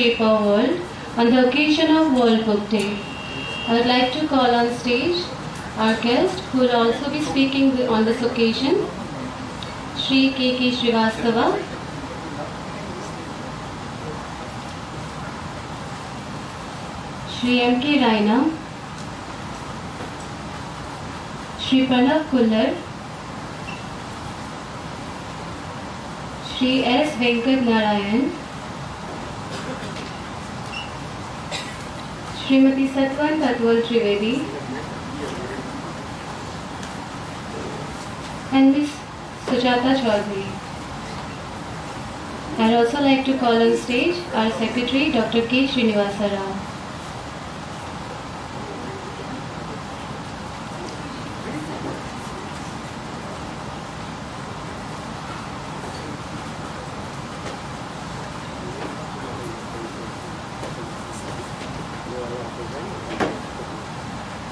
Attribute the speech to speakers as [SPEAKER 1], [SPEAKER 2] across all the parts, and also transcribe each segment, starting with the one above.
[SPEAKER 1] Shape Our World on the occasion of World Book Day. I would like to call on stage our guest who will also be speaking on this occasion, Shri K.K. Srivastava, Shri M.K. Raina, Shri Pranav Kullar, Shri S. Venkat Narayan, Srimati Satwan Tatwal Trivedi, and Ms. Sujata Chaudhary. I would also like to call on stage our Secretary, Dr. K. Srinivasa Rao.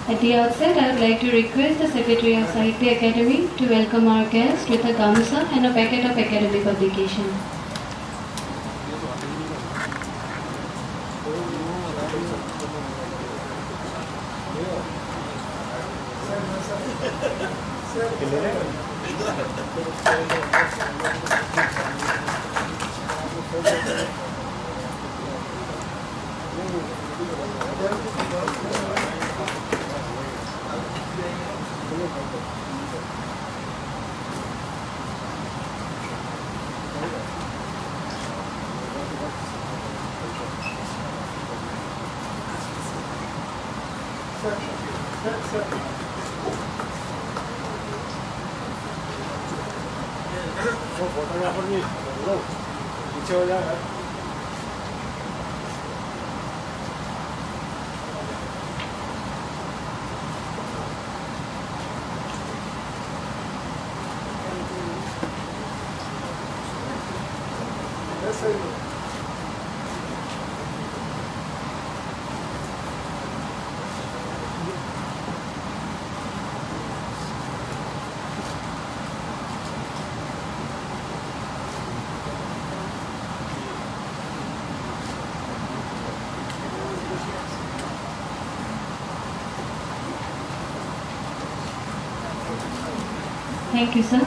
[SPEAKER 1] At the outset, I would like to request the Secretary of Sahitya Academy to welcome our guest with a gamsa and a packet of academic publication. Thank you, sir.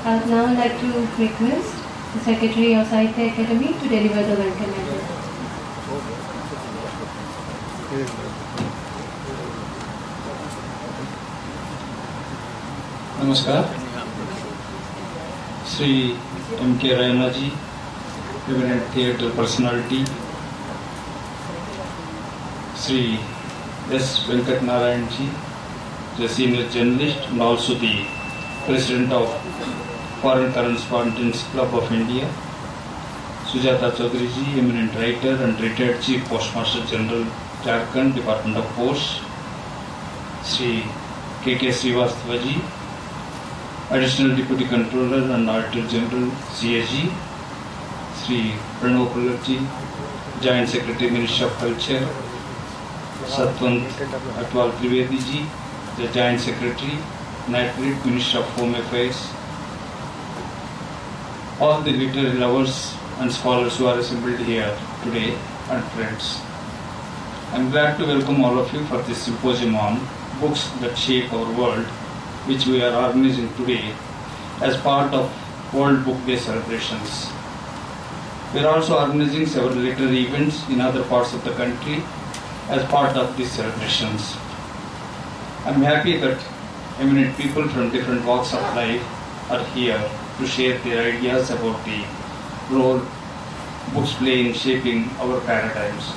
[SPEAKER 1] I would now like to request the Secretary of Sahitya Academy to deliver the welcome address.
[SPEAKER 2] Namaskar. Sri M.K. Raina ji, eminent theatre personality, Sri S. Venkat Narayan ji, the senior journalist and also the President of Foreign Correspondents Club of India, Sujata Chaudhary ji, eminent writer and retired Chief Postmaster General, Jharkhand, Department of Posts, Sri K.K. Srivastava ji, Additional Deputy Controller and Auditor General, CSG, Sri Pranav Kullar ji, Joint Secretary, Ministry of Culture, Satwan Tatwal Trivedi ji, the Joint Secretary, United Ministry of Home Affairs, all the literary lovers and scholars who are assembled here today, and friends. I am glad to welcome all of you for this symposium on Books That Shape Our World, which we are organizing today as part of World Book Day celebrations. We are also organizing several literary events in other parts of the country as part of these celebrations. I am happy that eminent people from different walks of life are here to share their ideas about the role books play in shaping our paradigms.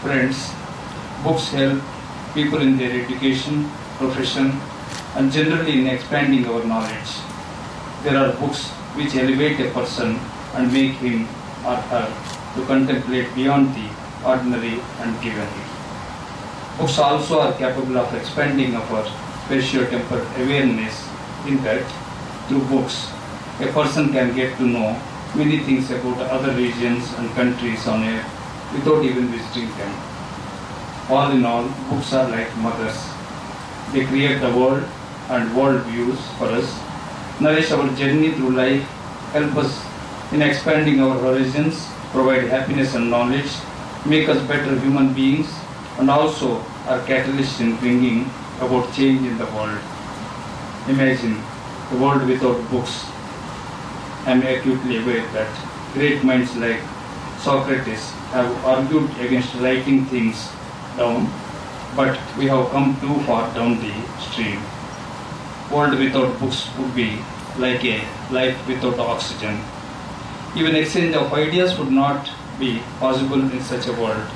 [SPEAKER 2] Friends, books help people in their education, profession, and generally in expanding our knowledge. There are books which elevate a person and make him or her to contemplate beyond the ordinary and given. Books also are capable of expanding our spatio-temporal awareness. In that, through books, a person can get to know many things about other regions and countries on earth without even visiting them. All in all, books are like mothers. They create the world and world views for us, nourish our journey through life, help us in expanding our horizons, provide happiness and knowledge, make us better human beings, and also are catalysts in bringing about change in the world. Imagine a world without books. I am acutely aware that great minds like Socrates have argued against writing things down, but we have come too far down the stream. World without books would be like a life without oxygen. Even exchange of ideas would not be possible in such a world.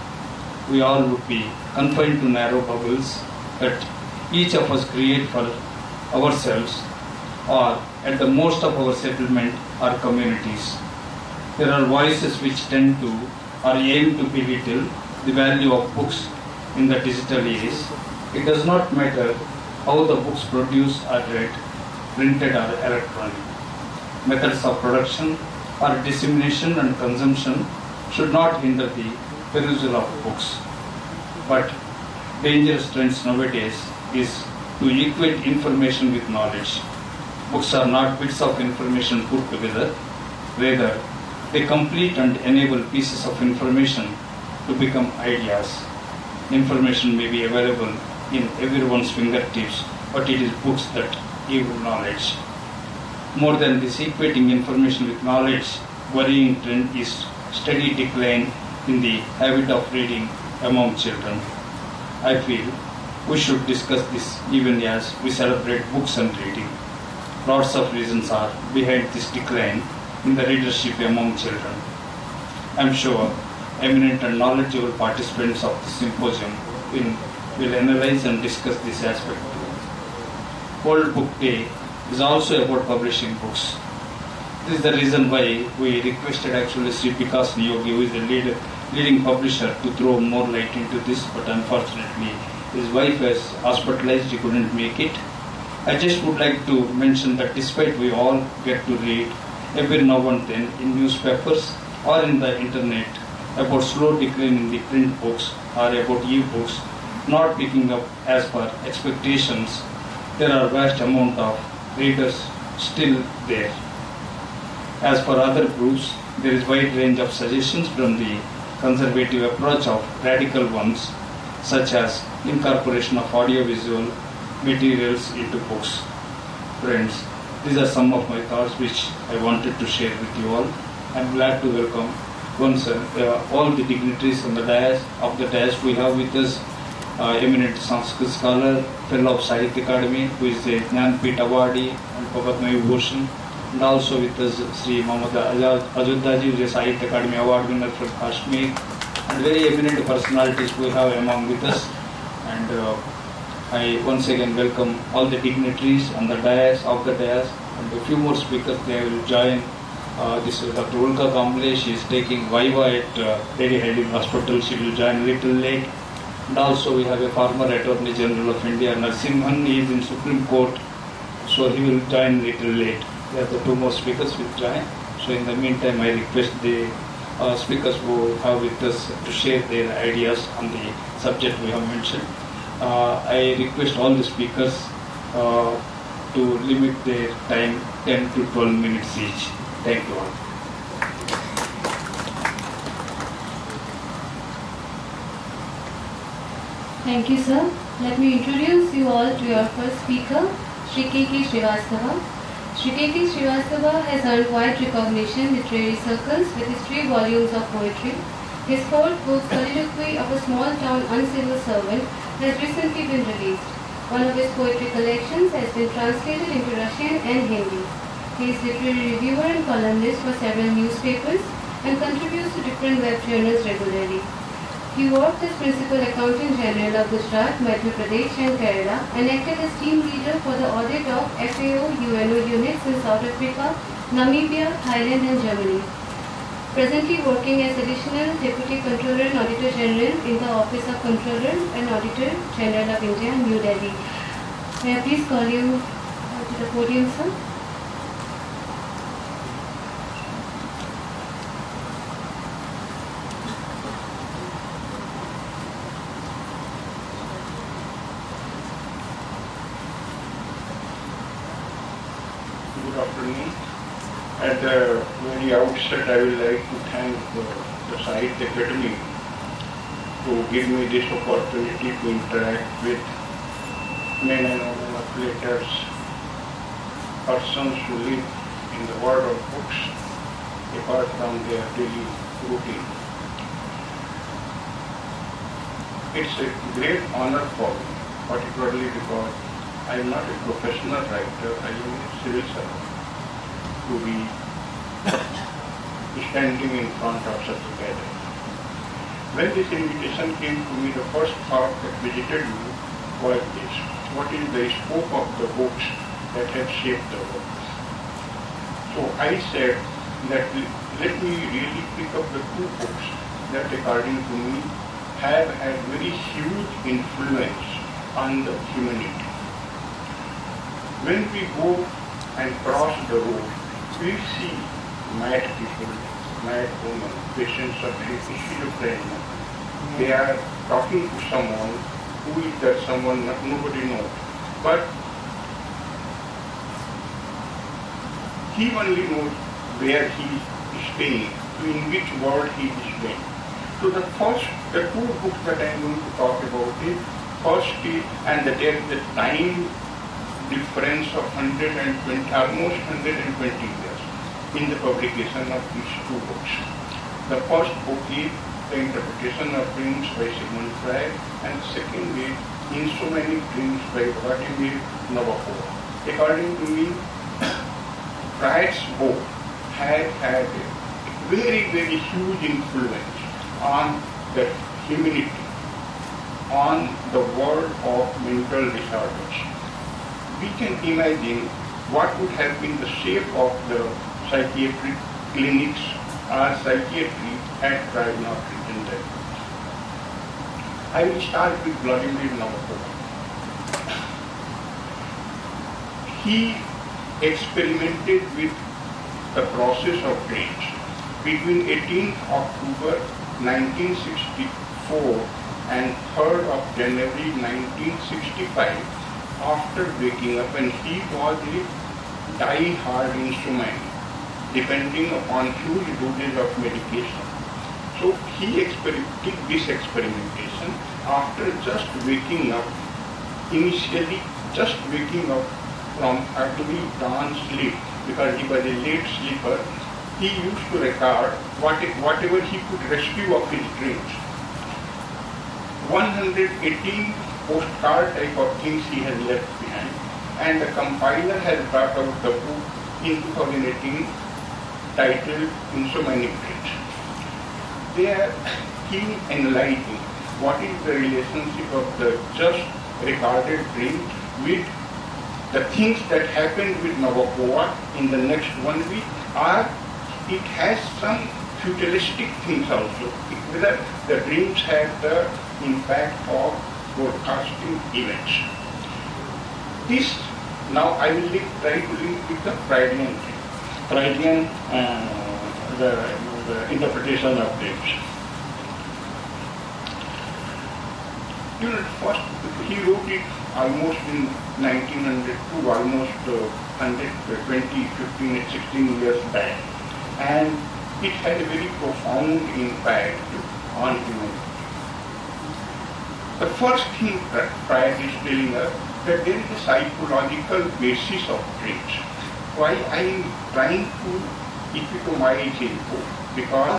[SPEAKER 2] We all would be confined to narrow bubbles that each of us create for ourselves, or at the most of our settlement or communities. There are voices which tend to or aim to belittle the value of books in the digital age. It does not matter how the books produced are read, printed or electronic. Methods of production or dissemination and consumption should not hinder the perusal of books. But dangerous trends nowadays is to equate information with knowledge. Books are not bits of information put together. Rather, they complete and enable pieces of information to become ideas. Information may be available in everyone's fingertips, but it is books that give knowledge. More than this equating information with knowledge, worrying trend is steady decline in the habit of reading among children. I feel we should discuss this even as we celebrate books and reading. Lots of reasons are behind this decline in the readership among children. I am sure eminent and knowledgeable participants of the symposium will analyze and discuss this aspect too. World Book Day is also about publishing books. This is the reason why we requested actually Sri Vikas Niyogi, who is the leading publisher, to throw more light into this, but unfortunately his wife was hospitalized, he couldn't make it. I just would like to mention that despite we all get to read every now and then in newspapers or in the internet about slow decline in the print books or about e-books not picking up as per expectations, there are vast amount of readers still there. As for other groups, there is wide range of suggestions from the conservative approach of radical ones, such as incorporation of audiovisual materials into books. Friends, these are some of my thoughts which I wanted to share with you all. I am glad to welcome once all the dignitaries on the dais. We have with us eminent Sanskrit scholar, fellow of Sahitya Akademi, who is a Jnanpith awardee and Padma Vibhushan, and also with us Sri Mohammad Ajuddaji, who is a Sahitya Akademi award winner from Kashmir, and very eminent personalities we have among with us. And I once again welcome all the dignitaries on the dais, and a few more speakers. They will join. This is Dr. Ulka Kamble. She is taking Viva at Lady Heidi Hospital. She will join a little late. And also we have a former Attorney General of India, Narsimhan. He is in Supreme Court, so he will join a little late. There are the two more speakers will join. So in the meantime, I request the speakers who have with us to share their ideas on the subject we have mentioned. I request all the speakers to limit their time 10 to 12 minutes each. Thank you all.
[SPEAKER 1] Thank you, sir. Let me introduce you all to your first speaker, Sri K.K. Srivastava. Sri K.K. Srivastava has earned wide recognition in literary circles with his 3 volumes of poetry. His fourth book, Soliloquy of a Small Town Uncivil Servant, has recently been released. One of his poetry collections has been translated into Russian and Hindi. He is literary reviewer and columnist for several newspapers and contributes to different web journals regularly. He worked as Principal Accountant General of Gujarat, Madhya Pradesh and Kerala and acted as team leader for the audit of FAO UNO units in South Africa, Namibia, Thailand and Germany. Presently working as Additional Deputy Controller and Auditor General in the Office of Controller and Auditor General of India, New Delhi. May I please call you to the podium, sir?
[SPEAKER 3] Good afternoon. At the very outset, I would like to thank the the Sahitya Academy to give me this opportunity to interact with men and women of letters, persons who live in the world of books apart from their daily routine. It's a great honor for me, particularly because I am not a professional writer, I am a civil servant, to be standing in front of such a gathering. When this invitation came to me, the first thought that visited me was this: what is the scope of the books that have shaped the world? So I said that let me really pick up the two books that, according to me, have had very huge influence on the humanity. When we go and cross the road, we see mad people, mad women, patients of schizophrenia. They are talking to someone. Who is that someone? Nobody knows. But he only knows where he is staying, in which world he is staying. So the two books that I am going to talk about is, first is, and there is a time difference of 120, almost 120 years in the publication of these two books. The first book is The Interpretation of Dreams by Sigmund Freud, and the second is In So Many Dreams by Vladimir Nabokov. According to me, Freud's book has had a very, very huge influence on the humanity, on the world of mental disorders. We can imagine what would have been the shape of the psychiatric clinics or psychiatry had Freud not written that. I will start with Vladimir Nabokov. He experimented with the process of dreams between 18th October 1964 and 3rd of January 1965 after waking up, and he was a die-hard insomniac, depending upon huge doses of medication. So he did this experimentation after just waking up, initially just waking up from early dawn sleep, because he was a late sleeper. He used to record whatever he could rescue of his dreams. 118 postcard type of things he has left behind, and the compiler has brought out the book in 2018 titled Insomniac Dreams. There he analyzing what is the relationship of the just recorded dream with the things that happened with Nabokov in the next 1 week, or it has some futuristic things also, whether the dreams have the impact of broadcasting events. This, now I will try to link with the Freudian thing. Freudian, the interpretation of dreams. First, he wrote it almost in 1902, almost 15, 16 years back. And it had a very profound impact on humanity. The first thing that Freud is telling us that there is a psychological basis of dreams. Why I am trying to epitomize his book, because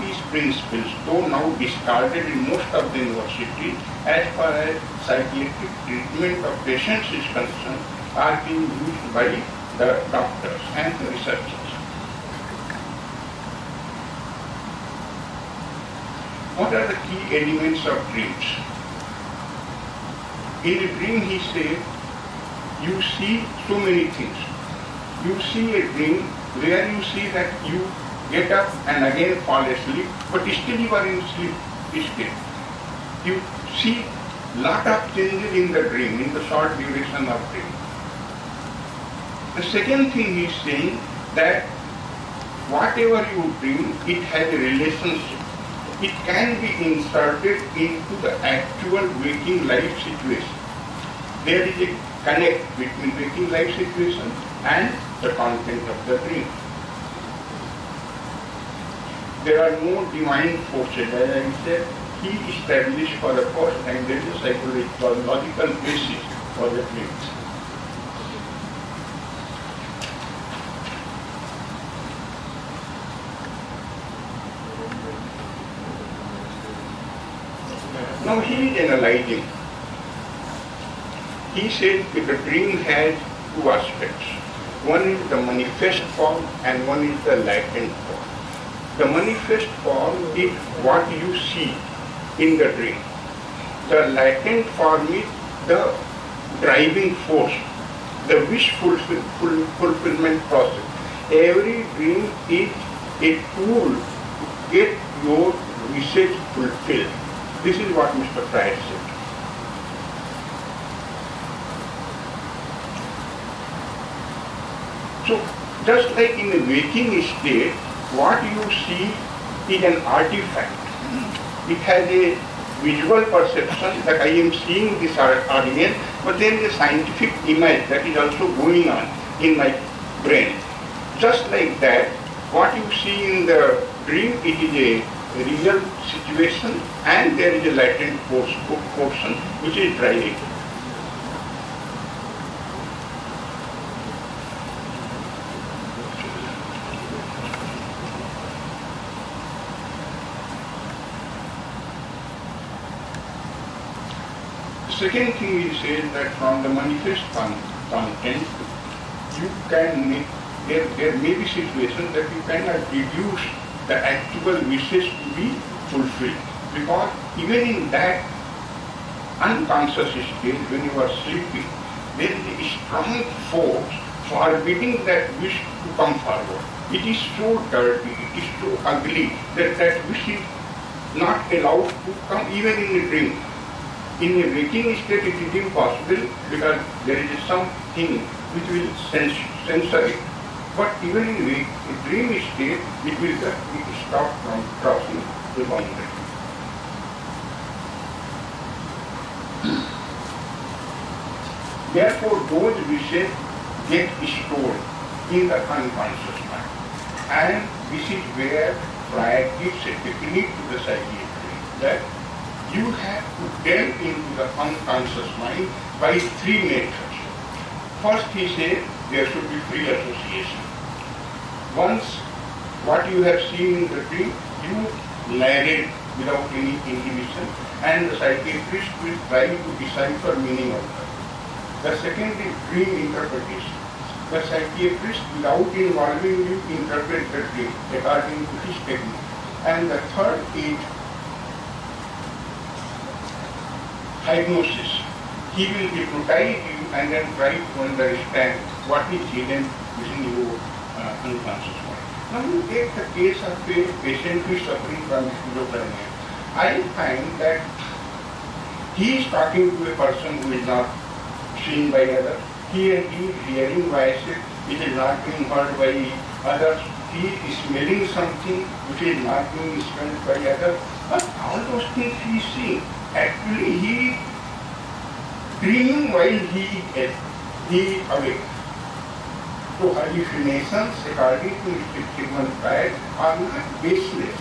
[SPEAKER 3] these principles, though now discarded in most of the universities, as far as psychiatric treatment of patients is concerned, are being used by the doctors and the researchers. What are the key elements of dreams? In a dream, he says, you see so many things. You see a dream where you see that you get up and again fall asleep, but still you are in sleep state. You see lot of changes in the dream, in the short duration of dream. The second thing he is saying that whatever you dream, it has a relationship. It can be inserted into the actual waking life situation. There is a connect between waking life situation and the content of the dream. there are no divine forces. As I said, he established for the first time there is a psychological basis for the dreams. Now he is analyzing. He said that the dream has two aspects. One is the manifest form and one is the latent form. The manifest form is what you see in the dream. The latent form is the driving force, the wish fulfillment process. Every dream is a tool to get your wishes fulfilled. This is what Mr. Freud said. So, just like in the waking state, what you see is an artifact. It has a visual perception that I am seeing this audience, but there is a scientific image that is also going on in my brain. Just like that, what you see in the dream, it is a real situation and there is a latent portion which is driving. Second thing he says that from the manifest content, you can make, there may be situations that you cannot reduce the actual wishes to be fulfilled. Because even in that unconscious state, when you are sleeping, there is a strong force forbidding that wish to come forward. It is so dirty, it is so ugly that that wish is not allowed to come even in a dream. In a waking state it is impossible because there is something which will censor it. But even in a dream state, it will stop from crossing the boundary. Therefore, those wishes get stored in the unconscious mind. And this is where Freud gives a technique to the psychiatry, that you have to delve into the unconscious mind by three methods. First, he said there should be free association. Once what you have seen in the dream, you narrate without any inhibition, and the psychiatrist will try to decipher meaning of that. The second is dream interpretation. The psychiatrist, without involving you, interpret the dream according to his technique. And the third is hypnosis. He will hypnotize you and then try to understand what is hidden within your unconscious mind. Now you take the case of a patient who is suffering from schizophrenia. I find that he is talking to a person who is not seen by others. He is hearing voices which is not being heard by others. He is smelling something which is not being smelled by others. But all those things he is seeing. Actually he is dreaming while he is awake. So hallucinations, according to Mr. Sigmund Freud, are not baseless.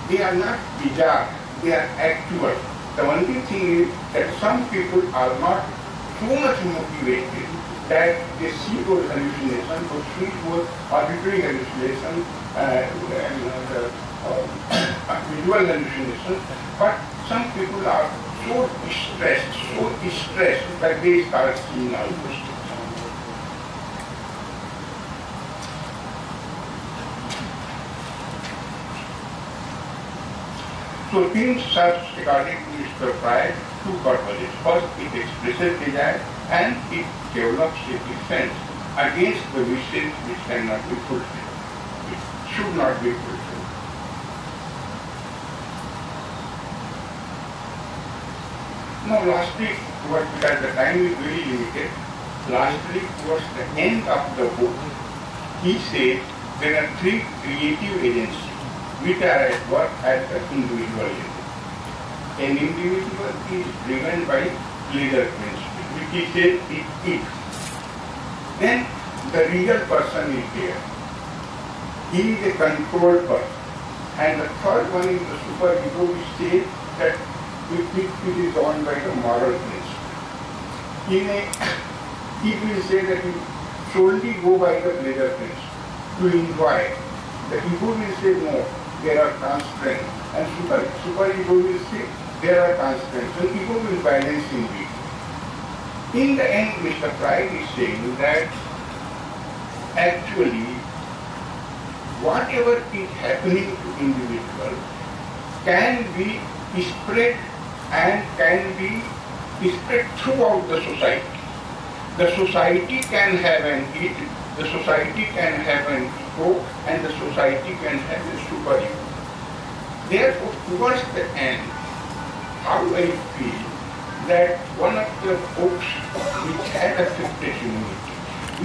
[SPEAKER 3] They are not bizarre. They are actual. The only thing is that some people are not so much motivated that they see those hallucinations or see those auditory hallucinations and visual hallucinations, but some people are so stressed that they start seeing all those things. So dreams serve, according to Mr. Freud, two purposes. First, it expresses desire and it develops a defense against the wishes which cannot be fulfilled, which should not be fulfilled. Now lastly, because the time is very limited, lastly towards the end of the book, he said there are three creative agencies which are at work at the individual level. An individual is driven by pleasure principle, which he says is it. Then the real person is there. He is a controlled person. And the third one is the super ego, which says that it is governed by the moral principle. It will say that you solely go by the pleasure principle to enjoy. The ego will say no, there are constraints. And super ego will say there are constraints. So ego will balance in between. In the end, Mr. Pride is saying that actually whatever is happening to individual can be spread and can be spread throughout the society. The society can have an it, the society can have an ego, and the society can have a super ego. Therefore, towards the end, how I feel that one of the books which had affected humanity,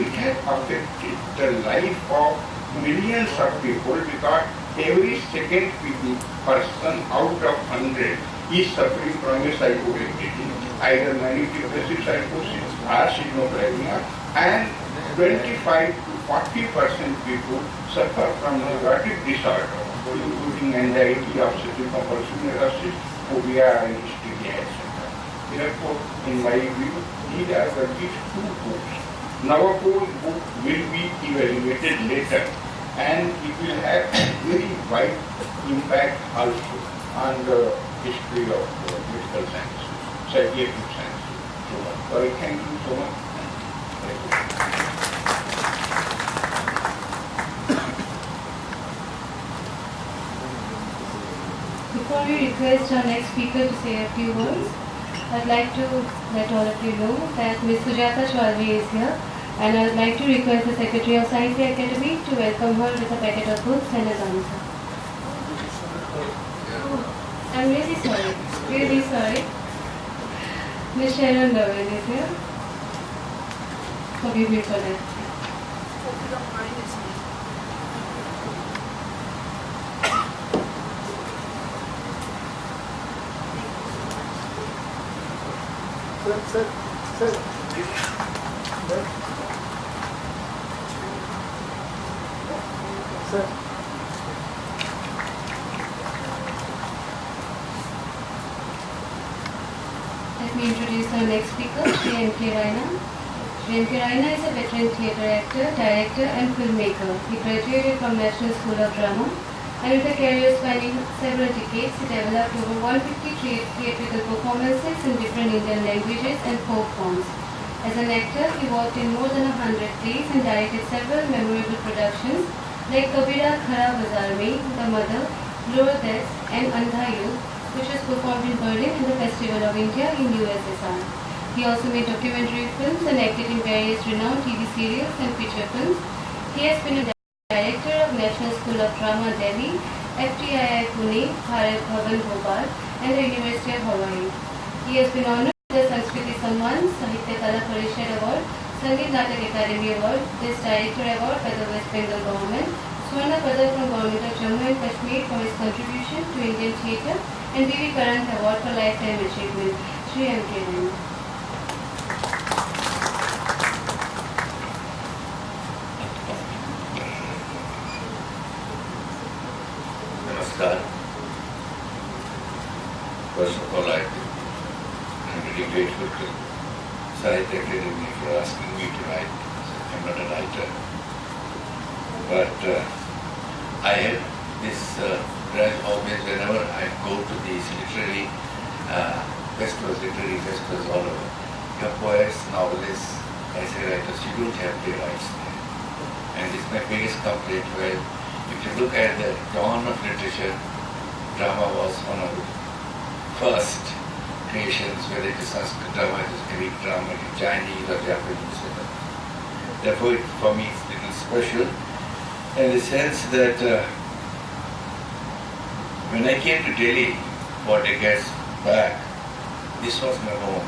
[SPEAKER 3] which had affected the life of millions of people, because every second person out of 100 is suffering from a psychotic either manic depressive psychosis or schizophrenia, and 25 to 40% people suffer from neurotic disorder, including anxiety, obsessive compulsive neurosis, phobia, and hysteria, etc. Therefore, in my view, these are these two books. Navapo's book will be evaluated later, and it will have very wide impact also on the history of medical science, psychiatric science. So I thank you so much.
[SPEAKER 1] Before we request our next speaker to say a few words, I'd like to let all of you know that Ms. Sujata Chaudhary is here, and I'd like to request the Secretary of Sahitya Akademi to welcome her with a packet of books and a dancer. I'm really sorry, really sorry. Ms. Sharon Bhavan is here. Forgive me for that.
[SPEAKER 4] Hope you don't mind, it's me.
[SPEAKER 5] Sir.
[SPEAKER 1] Let me introduce our next speaker, Shri M.K. Raina. Shri M.K. Raina is a veteran theatre actor, director and filmmaker. He graduated from National School of Drama, and with a career spanning several decades, he developed over 150 theatrical performances in different Indian languages and folk forms. As an actor, he worked in more than 100 plays and directed several memorable productions like Kabira Khara Bazaar Mein, The Mother, Lourdes and Andha Youth, which was performed in Berlin in the Festival of India in USSR. He also made documentary films and acted in various renowned TV serials and feature films. He has been a director of National School of Drama Delhi, FTII Pune, Bhavan Bhopal, and the University of Hawaii. He has been honored with the Sanskriti Samman, Sahitya Kala Parishad Award, Sangeet Natak Akademi Award, Best Director Award by the West Bengal Government, Swarna Padak from Government of Jammu and Kashmir for his contribution to Indian theatre, and B.V. Karant Award for Lifetime Achievement. Shri M.K. Raina.
[SPEAKER 6] Namaskar. First of all, I'm really grateful to Sahitya Akademi for asking me to write. I'm not a writer. But I have this grudge always whenever I go to these literary festivals all over. You have poets, novelists, essay writers, you don't have playwrights there. And it's my biggest complaint where if you look at the dawn of literature, drama was one of the first creations, whether it is Sanskrit drama, it is Greek drama, it is Chinese or Japanese. Therefore, for me, it's a little special in the sense that when I came to Delhi for decades back, this was my home.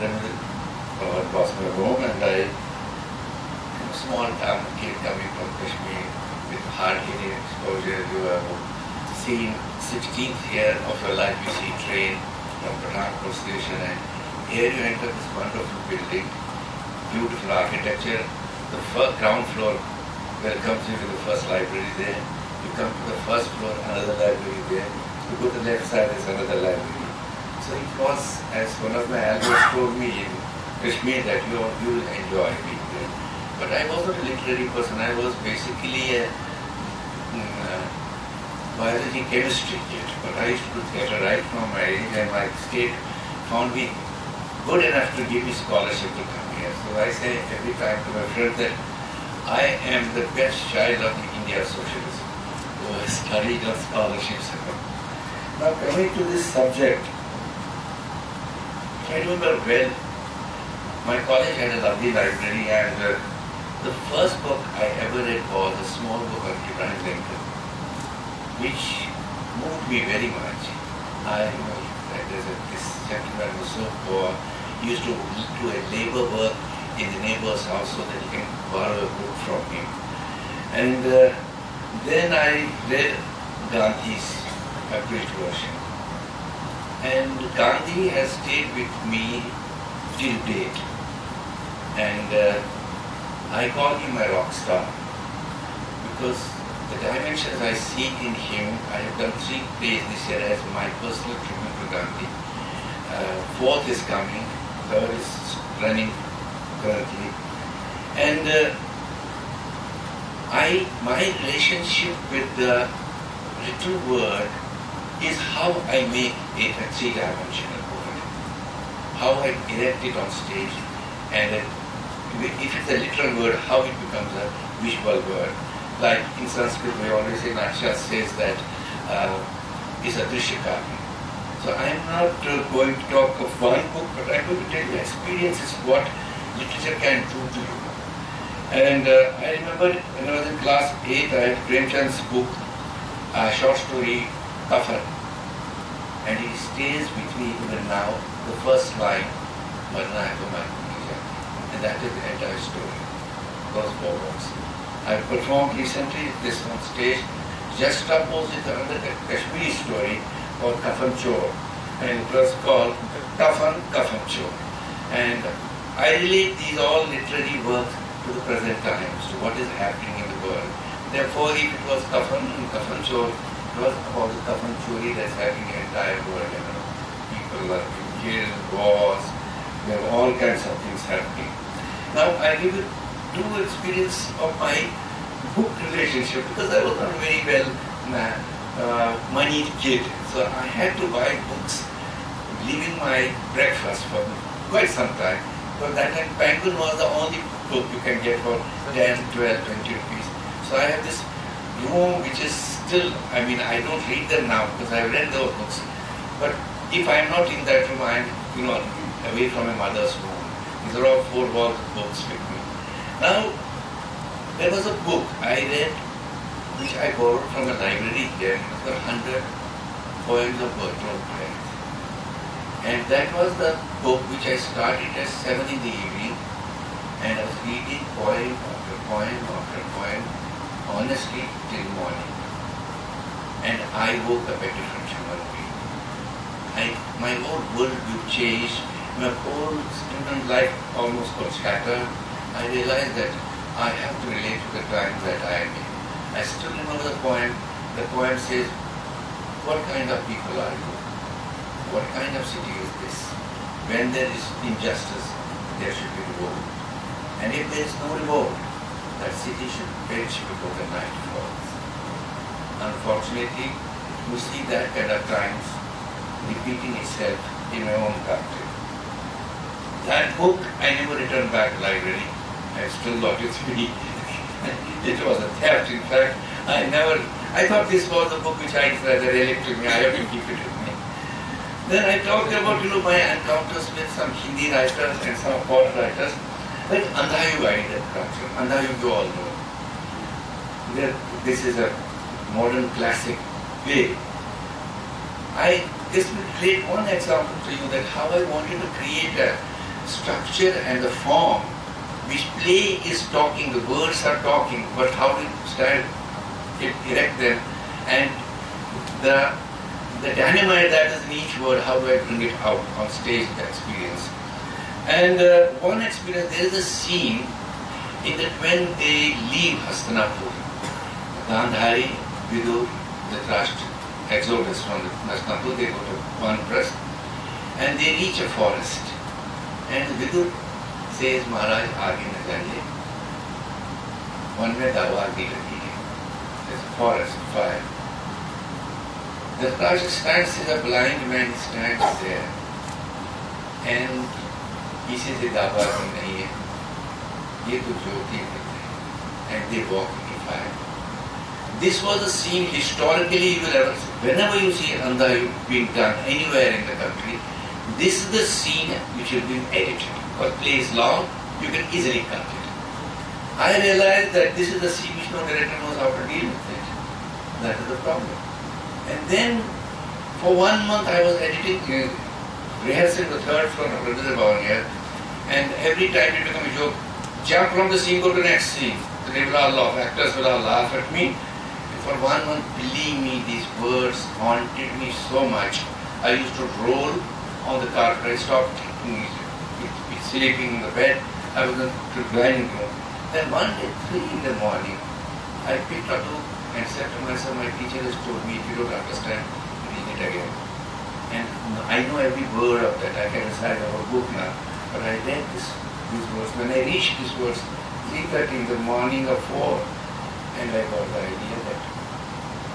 [SPEAKER 6] Bhavan was my home, and I, from a small town kid coming from Kashmir with hard-hitting exposure, you have seen 16th year of your life, you see train from Pathankot station, and here you enter this wonderful building, beautiful architecture. The first ground floor welcomes you to the first library there. You come to the first floor, another library there. You go to the left side, there's another library. So it was, as one of my elders told me in Kashmir, that you will enjoy being there. But I wasn't a literary person. I was basically a biology, chemistry kid. But I used to do theatre right from my age, and my state found me good enough to give me scholarship to come here. So I say every time to my friends that I am the best child of the India socialism who has studied on scholarships. Now coming to this subject, I remember well, my college had a lovely library, and the first book I ever read was a small book on Abraham Lincoln, which moved me very much. I remember that this gentleman was so poor, he used to do a labor work in the neighbor's house so that he can borrow a book from him. And then I read Gandhi's abridged version. And Gandhi has stayed with me till date. And I call him my rock star because the dimensions I see in him, I have done 3 plays this year as my personal tribute to Gandhi. 4th is coming, 3rd is running currently. And my relationship with the written word is how I make it a 3-dimensional word, how I erect it on stage, and if it's a literal word, how it becomes a visual word. Like in Sanskrit, we always say, Naksha says that is a Drishyakavi. So I'm not going to talk of one book, but I'm going to tell you experiences what literature can do to you. And I remember when I was in class 8, I had Premchand's book, a short story, Kafan. And it stays with me even now, the first line, Marna hai to marni jati. And that is the entire story, those 4 words. I performed recently this on stage, just opposite another Kashmiri story called Kafan Chor. And it was called Kafan Chor. And I relate these all literary works to the present times, to what is happening in the world. Therefore, if it was Kafan and Kafan Chor, it was about the Kafan Chori that's happening in the entire world. You know, people are being killed, wars, there are all kinds of things happening. Now, I give you 2 experience of my book relationship because I was not a very well moneyed kid. So I had to buy books, leaving my breakfast for quite some time. But that time, Penguin was the only book you can get for 10, 12, 20 rupees. So I have this room which is still, I mean, I don't read them now because I've read those books. But if I'm not in that room, I'm, away from my mother's room. These are all 4 walls books with me. Now, there was a book I read which I borrowed from a library here. It was 100 poems of Bertolt Brecht. And that was the book which I started at 7 in the evening, and I was reading poem after poem after poem, honestly, till morning. And I woke up a different human being. My whole worldview changed, my whole student life almost got scattered. I realized that I have to relate to the time that I am in. I still remember the poem. The poem says, what kind of people are you? What kind of city is this? When there is injustice, there should be revolt. And if there is no revolt, that city should perish before the night falls. Unfortunately, we see that kind of times repeating itself in my own country. That book, I never returned back to the library. I still got it with me. It was a theft. In fact, I thought this was the book which I as a relic to me. I have to keep it with me. Then I talked about, my encounters with some Hindi writers and some poet writers. Like Andhayu, I did that. Andhayu, you all know. This is a modern classic play. I just will relate one example to you that how I wanted to create a structure and a form which play is talking, the words are talking, but how to stand, erect them, and the dynamite that is in each word, how do I bring it out on stage, the experience. And one experience, there is a scene in that when they leave Hastinapur, Gandhari Vidur, the trust, exodus from the Nasnapur, they go to Vanprasth and they reach a forest. And Vidur says, Maharaj, aage na jaiye. One mein dawa aagi lagi hai. There's a forest, fire. The Raj stands as a blind man, stands there. And he says, ये दावा नहीं है, ये तो ज्योति है. And they walk into fire. This was a scene historically you will ever see. Whenever you see Andha being done anywhere in the country, this is the scene which has been edited. Because play is long, you can easily cut it. I realized that this is the scene which no director knows how to deal with it. That is the problem. And then, for 1 month I was editing, rehearsing the third floor of Rabindra Bhavan here, and every time it became a joke, jump from the scene, go to the next scene. They will all laugh, actors will all laugh at me. And for 1 month, believe me, these words haunted me so much. I used to roll on the carpet, I stopped sleeping in the bed, I was in the dining room. Then one day, 3 in the morning, I picked up a book and said to myself, my teacher has told me, if you don't understand, read it again. And I know every word of that. I can recite our book now. But I read these words. When I reached these words, 3:30 in the morning or 4, and I got the idea that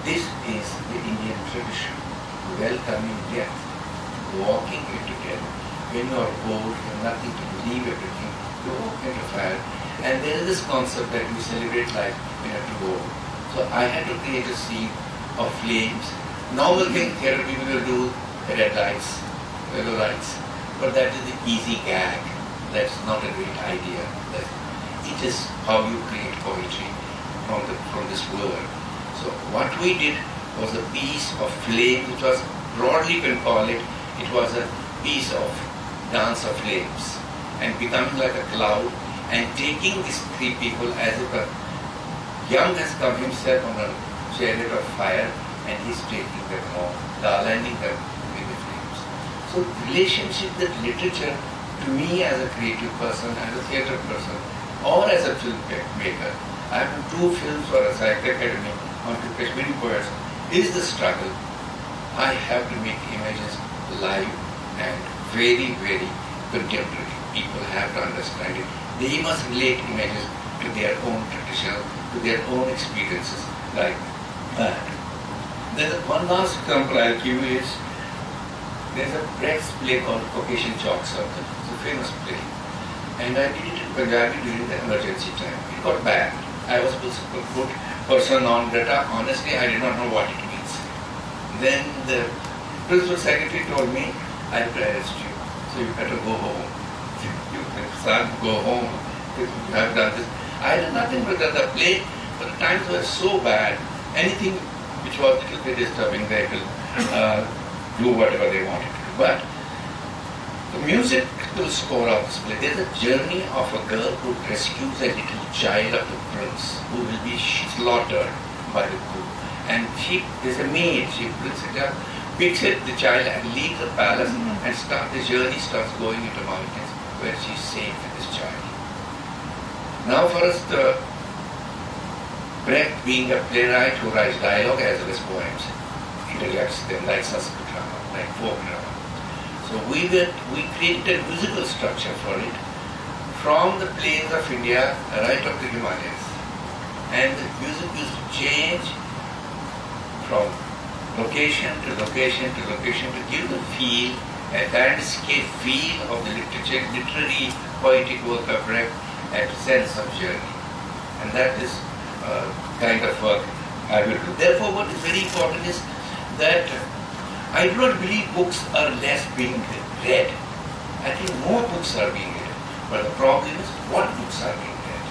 [SPEAKER 6] this is the Indian tradition. Welcoming death, walking it together. When you are old, you have nothing to leave everything, you walk into fire. And there is this concept that we celebrate life, we have to go. So I had to create a scene of flames. Normal thing theatre people will do red lights, yellow lights. But that is the easy gag. That's not a great idea. It is how you create poetry from this world. So what we did was a piece of flame, which was broadly you can call it, it was a piece of dance of flames. And becoming like a cloud and taking these 3 people as if a young has come himself on a chariot of fire and he's taking them home, landing them with the flames. So relationship with literature, to me as a creative person, as a theatre person, or as a filmmaker, I have done 2 films for a Sahitya Akademi on 2 Kashmiri poets, is the struggle. I have to make images live and very, very contemporary. People have to understand it. They must relate images to their own tradition, to their own experiences like that. There's one last example I'll give you is, there's a Brecht's play called Caucasian Chalk Circle. It's a famous play. And I did it in Punjabi during the emergency time. It got banned. I was supposed to put person non grata. Honestly, I did not know what it means. Then the principal secretary told me, I have to arrest you. So you better go home. You son, go home. You have done this. I did nothing but that the play, but the times were so bad. Anything which was a little bit disturbing, they will do whatever they wanted to do. But the musical score of this play, there's a journey of a girl who rescues a little child of the prince who will be slaughtered by the coup. And there's a maid, she brings it up, picks it, the child, and leaves the palace and the journey starts going into mountains where she's safe with this child. Now for us, Brecht being a playwright who writes dialogue as well as poems, he directs them like Sanskrit drama, like folk drama. So we created a musical structure for it from the plains of India right up to Himalayas. And the music used to change from location to location to location to give the feel, a landscape feel of the literary, poetic work of Brecht and sense of journey. And that is kind of work I will do. Therefore, what is very important is that I do not believe books are less being read. I think more books are being read. But the problem is what books are being read.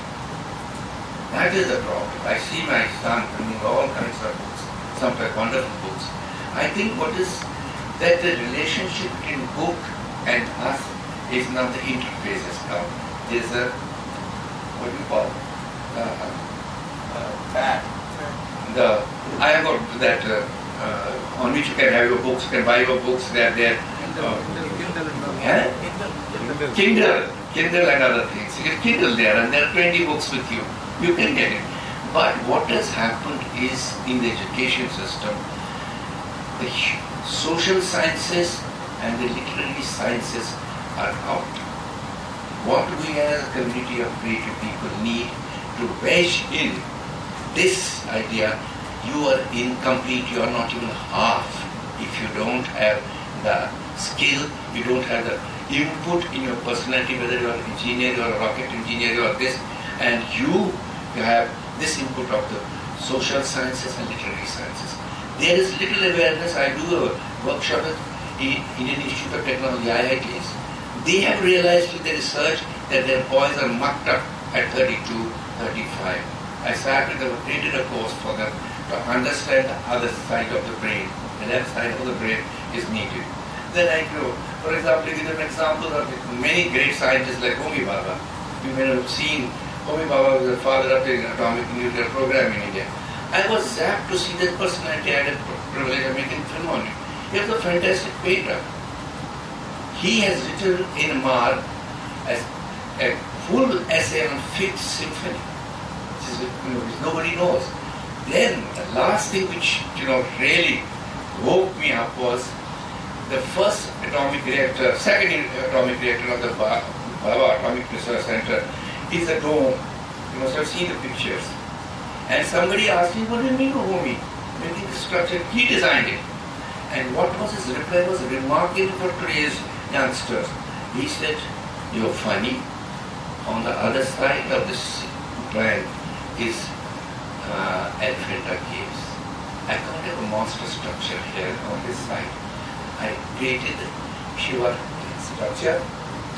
[SPEAKER 6] That is the problem. I see my son bringing all kinds of books, some wonderful books. I think what is that the relationship between book and us is not the interfaces now. There's a, what do you call it? I have got that on which you can have your books, you can buy your books, they are there. Kindle and other things. You get Kindle there and there are 20 books with you. You can get it. But what has happened is in the education system, the social sciences and the literary sciences are out. What we as a community of creative people need to wedge in this idea, you are incomplete, you are not even half if you don't have the skill, you don't have the input in your personality, whether you are an engineer, you are a rocket engineer, you are this, and you have this input of the social sciences and literary sciences. There is little awareness. I do a workshop in Indian Institute of Technology, IITs. They have realized with the research that their boys are mucked up at 32, 35. I started and created a course for them to understand the other side of the brain. The left side of the brain is needed. Then I go, for example, give an example of many great scientists like Homi Bhabha. You may have seen Homi Bhabha was the father of the atomic nuclear program in India. I was zapped to see that personality. I had a privilege of making film on him. He was a fantastic painter. He has written in Mark as a full essay on Fifth Symphony, which nobody knows. Then the last thing which really woke me up was the first atomic reactor, second atomic reactor of the Bhabha Atomic Research Center is a dome. You must have seen the pictures. And somebody asked me, what do you mean, Homi? Making the structure, he designed it. And what was his reply was remarkable for today's youngsters. He said, you're funny. On the other side of this plan is Elfrida Caves. I can't have a monster structure here on this side. I created the Shiva structure,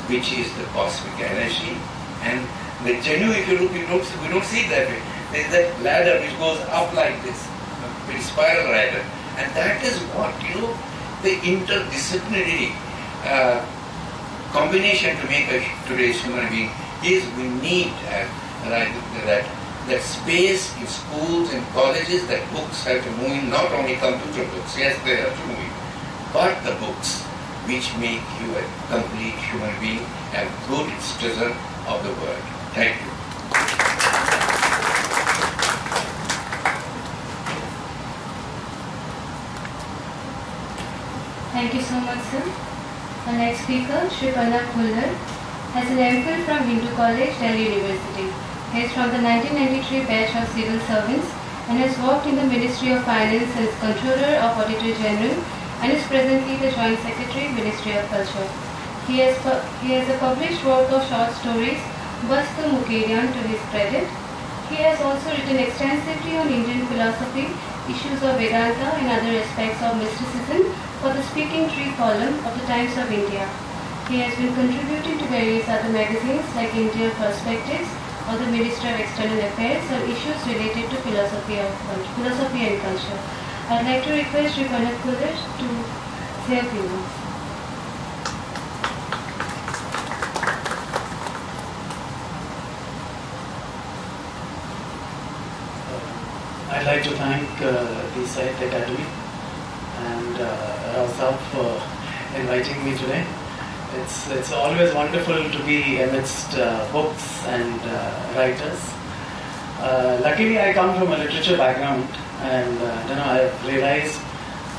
[SPEAKER 6] which is the cosmic energy, and the genuine, if you look, we don't see it that way. There is that ladder which goes up like this, with spiral ladder, and that is what the interdisciplinary combination to make today's human being is. We need that space in schools and colleges, that books have to move in, not only computer books, yes, they have to move in, but the books which make you a complete human being and good citizen of the world. Thank you.
[SPEAKER 1] Thank you so much, sir. Our next speaker, Shri Pranav Khullar, has an MPhil from Hindu College, Delhi University. He is from the 1993 batch of civil servants and has worked in the Ministry of Finance as Controller of Auditor General and is presently the Joint Secretary, Ministry of Culture. He has a published work of short stories, Bastu Mukerian, to his credit. He has also written extensively on Indian philosophy, issues of Vedanta and other aspects of mysticism for the Speaking Tree column of the Times of India. He has been contributing to various other magazines like India Perspectives or the Ministry of External Affairs on issues related to philosophy and culture. I'd like to request Shri Pranav Khullar to say a few words.
[SPEAKER 5] I'd like to thank the Sahitya Akademi and Rao for inviting me today. It's always wonderful to be amidst books and writers. Luckily, I come from a literature background, and I've realized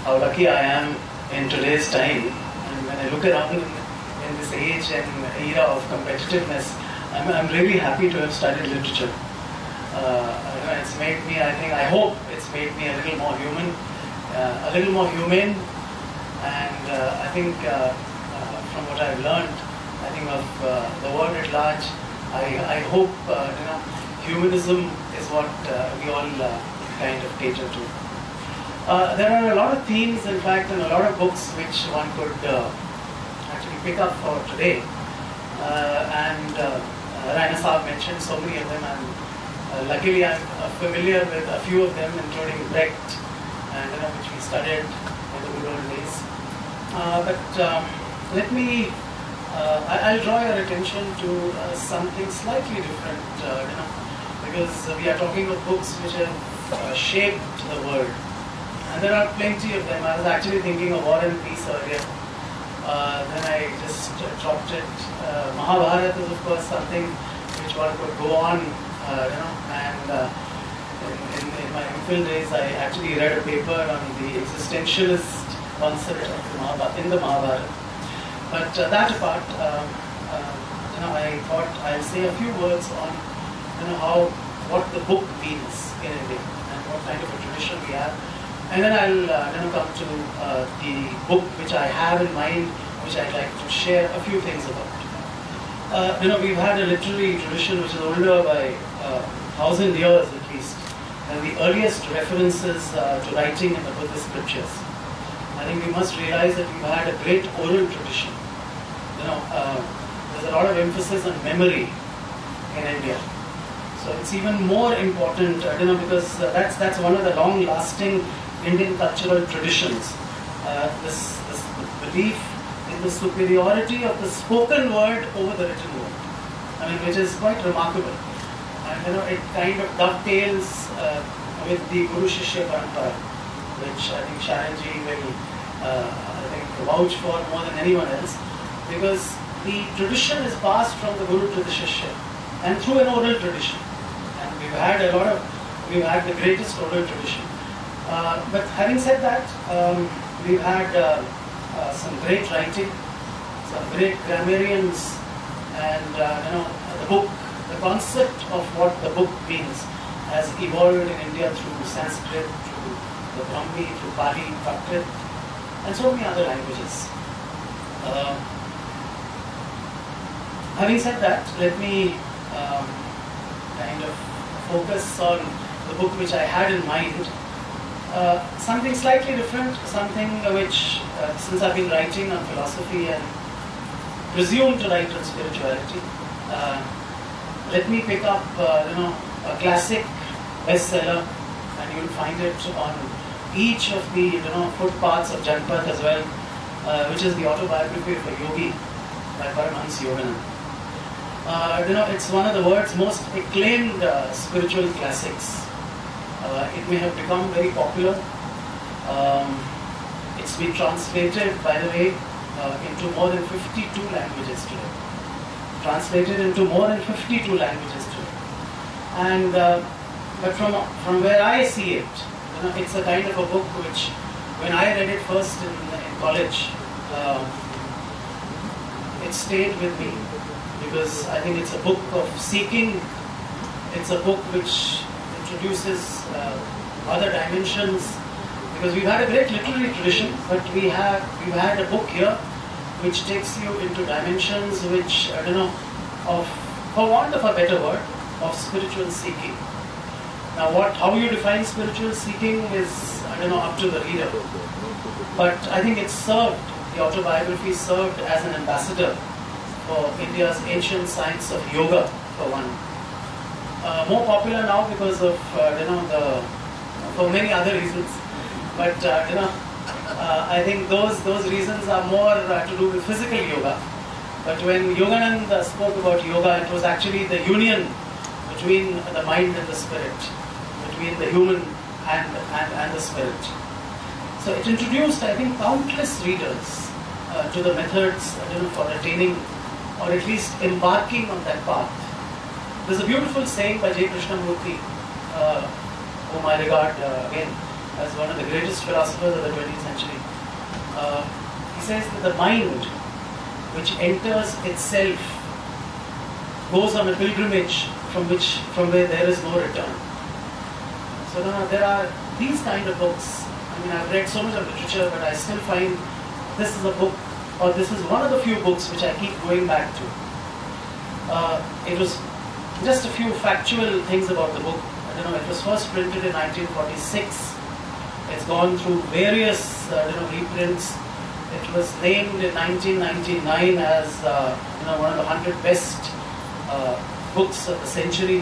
[SPEAKER 5] how lucky I am in today's time. And when I look around in this age and era of competitiveness, I'm really happy to have studied literature. It's made me, I hope it's made me a little more human, a little more humane, and I think from what I've learned, I think of the world at large, I hope humanism is what we all kind of cater to. There are a lot of themes, in fact, and a lot of books which one could actually pick up for today. And Raina Saab mentioned so many of them, and luckily I'm familiar with a few of them, including Brecht, and which we studied in the good old days. Let me, I'll draw your attention to something slightly different, because we are talking of books which have shaped the world. And there are plenty of them. I was actually thinking of War and Peace earlier. Then I just dropped it. Mahabharata is of course something which one could go on, and in my MPhil days, I actually read a paper on the existentialist concept of the Mahabharata, in the Mahabharata. But that apart, I thought I'll say a few words on what the book means in India and what kind of a tradition we have. And then I'll come to the book which I have in mind, which I'd like to share a few things about. We've had a literary tradition which is older by 1,000 years at least, and the earliest references to writing in the Buddhist scriptures. I think we must realize that we've had a great oral tradition. There's a lot of emphasis on memory in India. So it's even more important, because that's one of the long-lasting Indian cultural traditions. This belief in the superiority of the spoken word over the written word. Which is quite remarkable. And it kind of dovetails with the Guru Shishya Parampara, which I think Sharanji will vouch for more than anyone else, because the tradition is passed from the Guru to the Shishya and through an oral tradition. And we've had the greatest oral tradition. But having said that, we've had some great writing, some great grammarians, and the book, the concept of what the book means has evolved in India through Sanskrit, through the Brahmi, through Pali, Prakrit, and so many other languages. Having said that, let me kind of focus on the book which I had in mind. Something slightly different, something which, since I've been writing on philosophy and presume to write on spirituality, let me pick up, a classic bestseller, and you'll find it on each of the, footpaths of Janpath as well, which is the autobiography of a yogi by Paramahansa Yogananda. It's one of the world's most acclaimed spiritual classics. It may have become very popular. It's been translated, by the way, into more than 52 languages today. Translated into more than 52 languages today. And but from where I see it, it's a kind of a book which, when I read it first in college, it stayed with me, because I think it's a book of seeking. It's a book which introduces other dimensions, because we've had a great literary tradition, but we've had a book here which takes you into dimensions which, for want of a better word, of spiritual seeking. Now, how you define spiritual seeking is, up to the reader. But I think it served, the autobiography served as an ambassador for India's ancient science of yoga, for one. More popular now because of, for many other reasons. But, I think those reasons are more to do with physical yoga. But when Yogananda spoke about yoga, it was actually the union between the mind and the spirit, between the human and the spirit. So it introduced, I think, countless readers to the methods for attaining, or at least embarking on that path. There's a beautiful saying by J. Krishnamurti, whom I regard again as one of the greatest philosophers of the 20th century. He says that the mind, which enters itself, goes on a pilgrimage from where there is no return. So there are these kind of books. I've read so much of literature, but I still find this is a book, or this is one of the few books which I keep going back to. It was just a few factual things about the book. It was first printed in 1946. It's gone through various reprints. It was named in 1999 as one of the 100 best books of the century.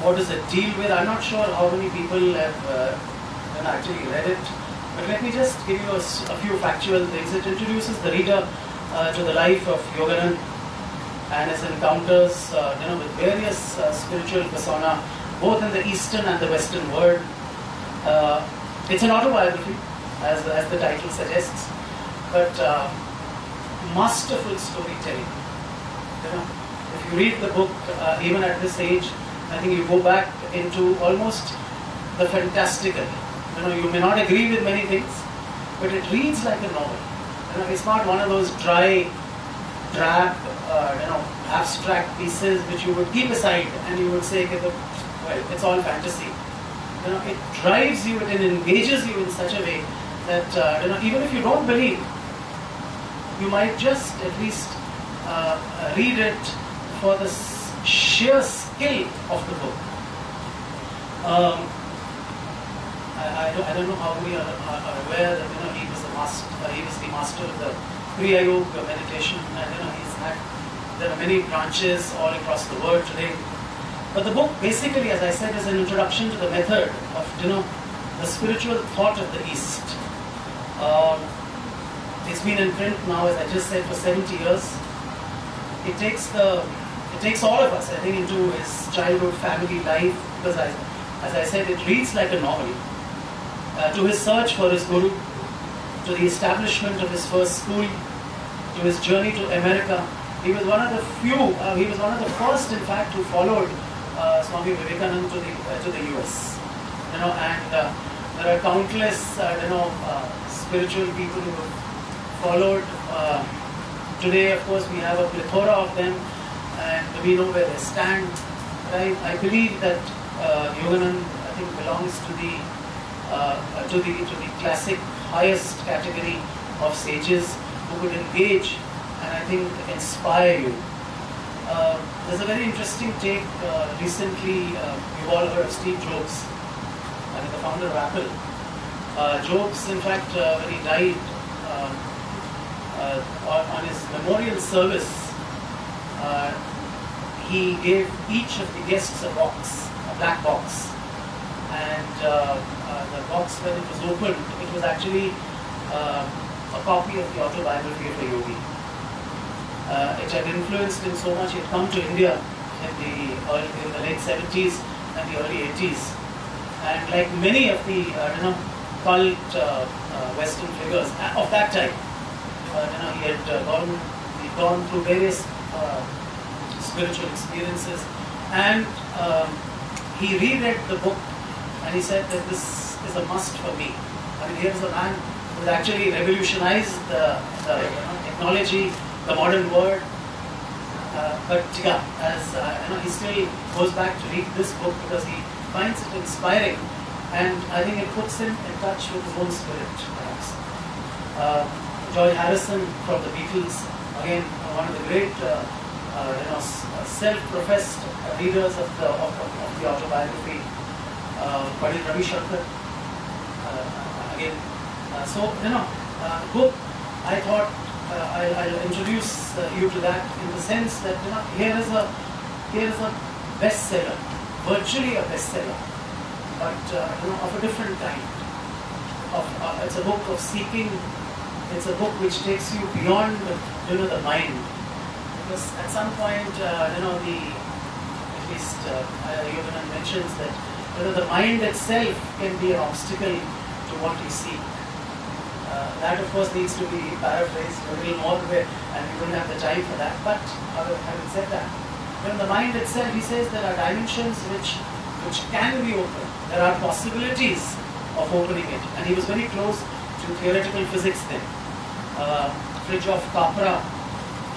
[SPEAKER 5] What does it deal with? I'm not sure how many people have actually read it, but let me just give you a few factual things. It introduces the reader to the life of Yogananda and his encounters with various spiritual persona, both in the Eastern and the Western world. It's an autobiography, as the title suggests, but masterful storytelling. If you read the book, even at this age, I think you go back into almost the fantastical. You may not agree with many things, but it reads like a novel. It's not one of those dry, drab, abstract pieces which you would keep aside and you would say, well, it's all fantasy. It drives you, it engages you in such a way that even if you don't believe, you might just at least read it for the sheer skill of the book. I don't know how many are aware that he was the master of the Kriya Yoga meditation, and there are many branches all across the world today. But the book basically, as I said, is an introduction to the method of the spiritual thought of the East. It's been in print now, as I just said, for 70 years. It takes all of us, I think, into his childhood family life, because as I said, it reads like a novel. To his search for his guru, to the establishment of his first school, to his journey to America. He was one of the few, he was one of the first, in fact, who followed Swami Vivekananda to the US. And there are countless, spiritual people who have followed. Today, of course, we have a plethora of them, and we know where they stand. But I believe that Yoganand, I think, belongs to the classic highest category of sages who could engage and I think inspire you. There's a very interesting take recently. You've all heard of Steve Jobs, the founder of Apple. Jobs, in fact, when he died, on his memorial service, he gave each of the guests a black box. And the box, when it was opened, it was actually a copy of the autobiography of a yogi. It had influenced him so much. He had come to India in the late 70s and the early 80s. And like many of the cult Western figures of that time, he had gone through various spiritual experiences, and he reread the book. And he said that this is a must for me. I mean, here's a man who actually revolutionized the technology, the modern world. But yeah, as he still goes back to read this book because he finds it inspiring, and I think it puts him in touch with his own spirit, perhaps. George Harrison from the Beatles, again one of the great, self-professed readers of the autobiography. Padil Ravi Shankar, again. Book, I thought I'll introduce you to that in the sense that here is a bestseller, virtually a bestseller, but of a different kind. It's a book of seeking. It's a book which takes you beyond the mind, because at some point at least Yoganand mentions that the mind itself can be an obstacle to what you seek. That, of course, needs to be paraphrased a little more, and we don't have the time for that. But having said that, the mind itself, he says, there are dimensions which can be opened. There are possibilities of opening it. And he was very close to theoretical physics then. Fridtjof Capra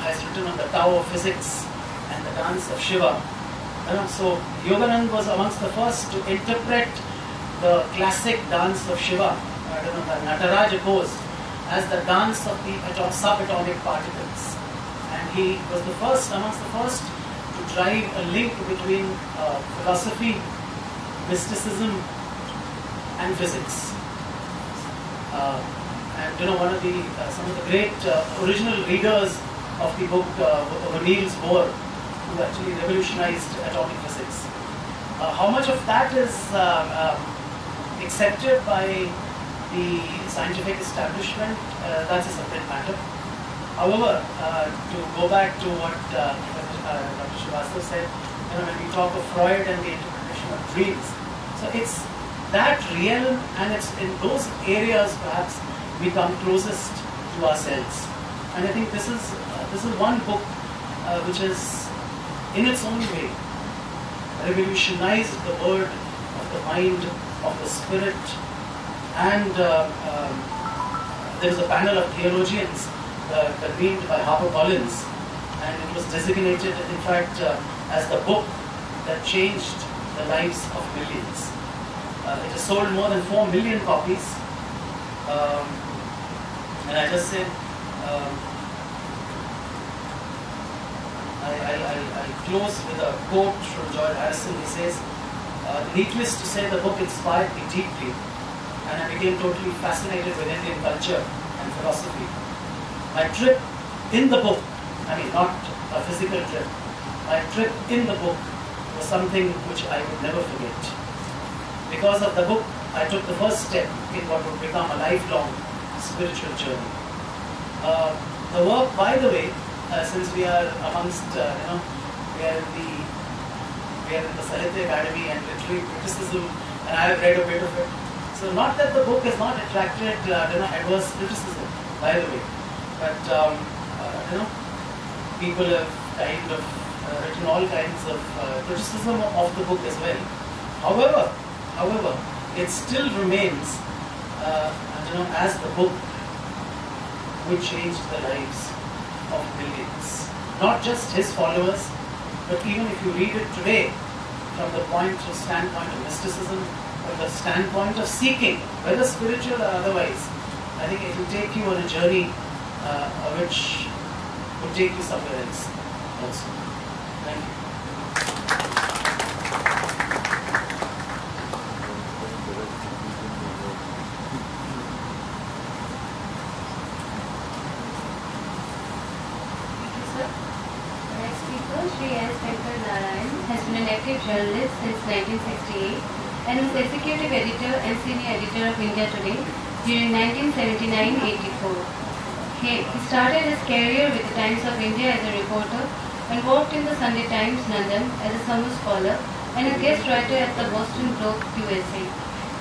[SPEAKER 5] has written on the Tao of Physics and the Dance of Shiva. So Yoganand was amongst the first to interpret the classic dance of Shiva, the Nataraja pose, as the dance of the subatomic particles. And he was amongst the first to drive a link between philosophy, mysticism, and physics. And one of some of the great original readers of the book were Niels Bohr, who actually revolutionized atomic physics. How much of that is accepted by the scientific establishment, that's a separate matter. However, to go back to what Dr. Srivastava said, when we talk of Freud and the interpretation of dreams, so it's that realm, and it's in those areas perhaps we come closest to ourselves. And I think this is one book which is, in its own way, revolutionized the world of the mind, of the spirit. And there was a panel of theologians convened by HarperCollins, and it was designated, in fact, as the book that changed the lives of millions. It has sold more than 4 million copies. And I just said, I close with a quote from George Harrison. He says, needless to say, the book inspired me deeply, and I became totally fascinated with Indian culture and philosophy. My trip in the book, I mean not a physical trip, my trip in the book was something which I would never forget. Because of the book, I took the first step in what would become a lifelong spiritual journey. The work, by the way, since we are amongst, we are in the Sahitya Academy and literary criticism, and I have read a bit of it. So not that the book has not attracted, adverse criticism, by the way, but people have kind of written all kinds of criticism of the book as well. However, it still remains, as the book which changed the lives of millions. Not just his followers, but even if you read it today from the standpoint of mysticism, from the standpoint of seeking, whether spiritual or otherwise, I think it will take you on a journey which will take you somewhere else also. Thank you.
[SPEAKER 1] Has been an active journalist since 1968 and was executive editor and senior editor of India Today during 1979-84. He started his career with the Times of India as a reporter and worked in the Sunday Times, London as a summer scholar and a guest writer at the Boston Globe, USA.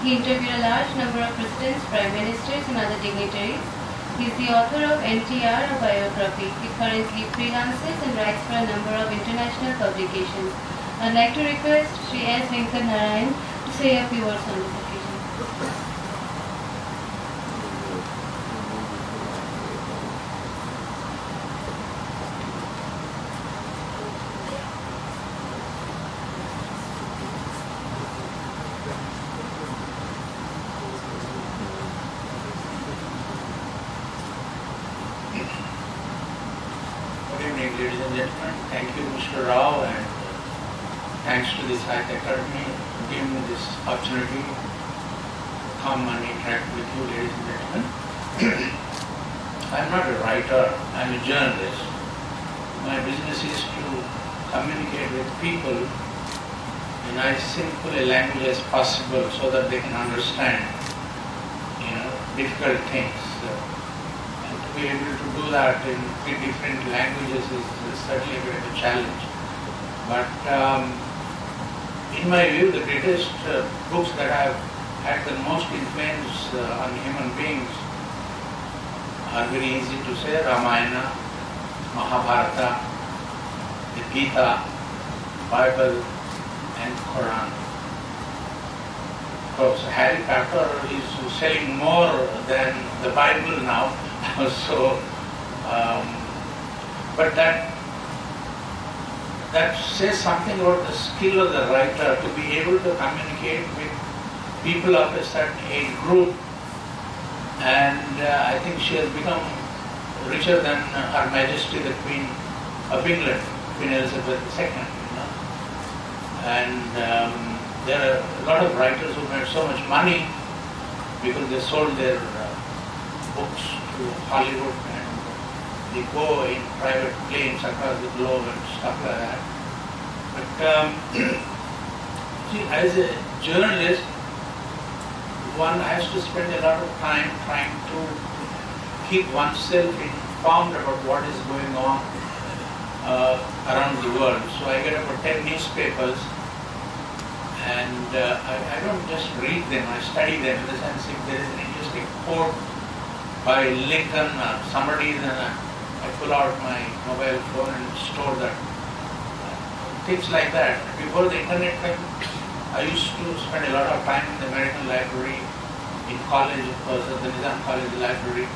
[SPEAKER 1] He interviewed a large number of presidents, prime ministers and other dignitaries. He is the author of NTR, a biography. He currently freelances and writes for a number of international publications. I'd like to request Sri S. Venkat Narayan to say a few words on this occasion.
[SPEAKER 7] Good evening, ladies and gentlemen. Thank you, Mr. Rao, and thanks to the Sahitya Academy for giving me this opportunity to come and interact with you, ladies and gentlemen. I'm not a writer, I'm a journalist. My business is to communicate with people in as simple a language as possible so that they can understand, difficult things. And to be able to do that in different languages is certainly a bit of a challenge. But in my view, the greatest books that have had the most influence on human beings are very easy to say: Ramayana, Mahabharata, the Gita, Bible, and Quran. Of course, Harry Potter is selling more than the Bible now. So, but that says something about the skill of the writer to be able to communicate with people of a certain age group. And I think she has become richer than Her Majesty the Queen of England, Queen Elizabeth II. And there are a lot of writers who made so much money because they sold their books to Hollywood, and they go in private planes across the globe and stuff like that. But see, as a journalist, one has to spend a lot of time trying to keep oneself informed about what is going on around the world. So I get about 10 newspapers, and I don't just read them, I study them in the sense if there is an interesting quote by Lincoln or somebody, then I pull out my mobile phone and store that things like that. Before the internet came, I used to spend a lot of time in the American library, in college, of course, at the Nizam College Library,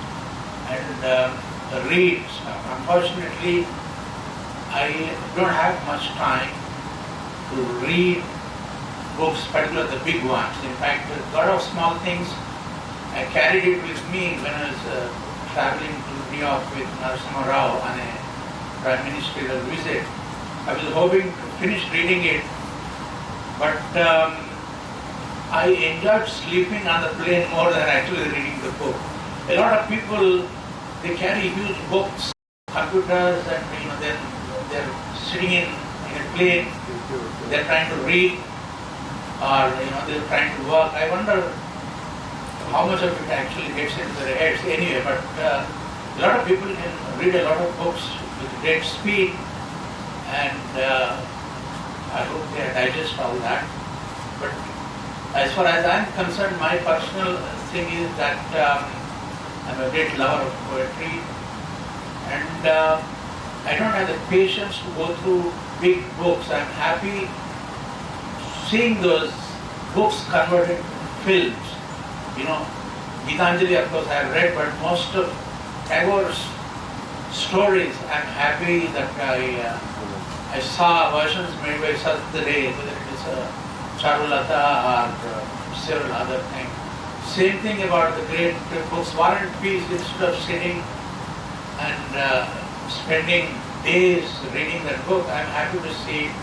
[SPEAKER 7] and read stuff. Unfortunately, I don't have much time to read books, particularly the big ones. In fact, a lot of small things, I carried it with me when I was traveling to New York with Narasimha Rao on a prime ministerial visit. I was hoping to finish reading it, but I enjoyed sleeping on the plane more than actually reading the book. A lot of people, they carry huge books, computers, and they're sitting in a plane, they're trying to read, or they're trying to work. I wonder how much of it actually gets into their heads anyway, but a lot of people can read a lot of books with great speed, and I hope they digest all that. But as far as I'm concerned, my personal thing is that I'm a great lover of poetry, and I don't have the patience to go through big books. I'm happy seeing those books converted to films. Gitanjali, of course, I have read, but most of Tagore's stories, I'm happy that I saw versions made by Sahitya, whether it is Charulata or several other things. Same thing about the great books. War and Peace, instead of sitting and spending days reading that book, I'm happy to see it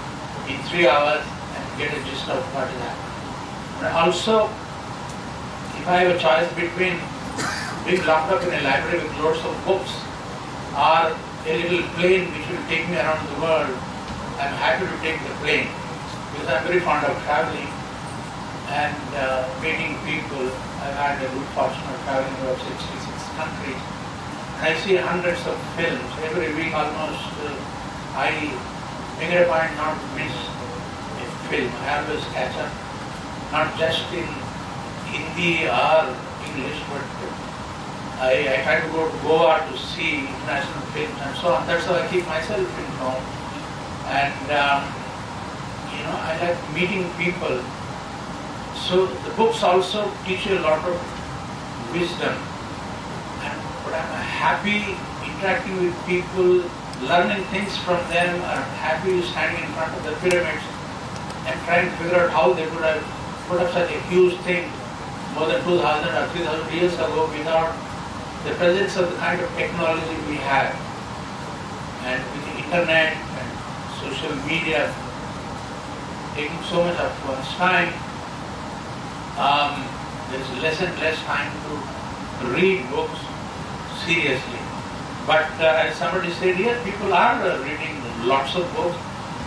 [SPEAKER 7] in 3 hours and get a gist of what is happening. And also, if I have a choice between being locked up in a library with loads of books or a little plane which will take me around the world, I'm happy to take the plane because I'm very fond of traveling and meeting people. I've had the good fortune of traveling about 66 countries. And I see hundreds of films. Every week almost I make it a point not to miss a film. I always catch up, not just in Hindi or English, but I try to go to Goa to see international films and so on. That's how I keep myself informed. And I like meeting people. So the books also teach you a lot of wisdom. But I'm happy interacting with people, learning things from them. I'm happy standing in front of the pyramids and trying to figure out how they could have put up such a huge thing more than 2,000 or 3,000 years ago without the presence of the kind of technology we have. And with the internet and social media taking so much of one's time, there's less and less time to read books seriously. But as somebody said here, people are reading lots of books.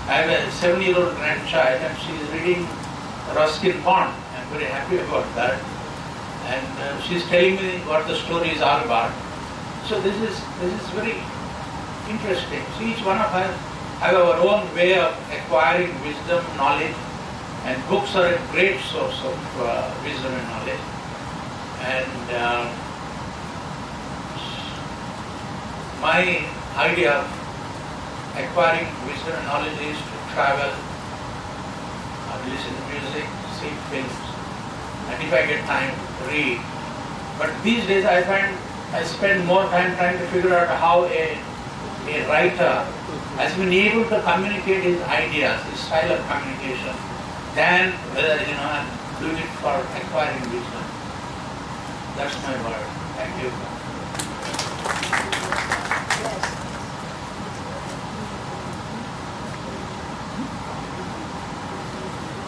[SPEAKER 7] I have a 7-year-old grandchild and she is reading Ruskin Bond. I'm very happy about that. And she's telling me what the story is all about. So this is very interesting. So each one of us have our own way of acquiring wisdom, knowledge, and books are a great source of wisdom and knowledge. And my idea of acquiring wisdom and knowledge is to travel, listen to music, see films, and if I get time, read. But these days I find I spend more time trying to figure out how a writer has been able to communicate his ideas, his style of communication, than whether I'm doing it for acquiring wisdom. That's my word. Thank you.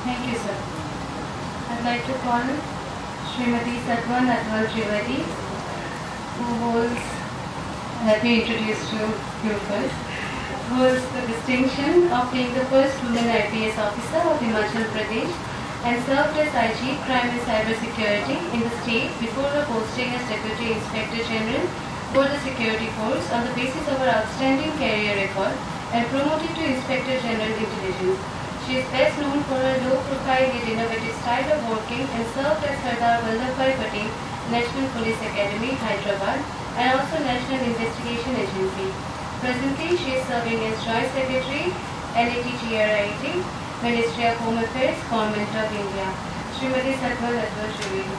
[SPEAKER 1] Thank you, sir. I'd like to call Srimati Satwan Atwal Trivedi, who holds, let me introduce you first, who holds the distinction of being the first woman IPS officer of Himachal Pradesh and served as IG Crime and Cyber Security in the state before her posting as Deputy Inspector General for the Security Force on the basis of her outstanding career record and promoted to Inspector General Intelligence. She is best known for her low-profile yet innovative style of working and served as Sardar Vallabhbhai Patel National Police Academy, Hyderabad, and also National Investigation Agency. Presently, she is serving as Joint Secretary LAT Ministry of Home Affairs, Government of India. Srimati Satma Ladwa Trivedi.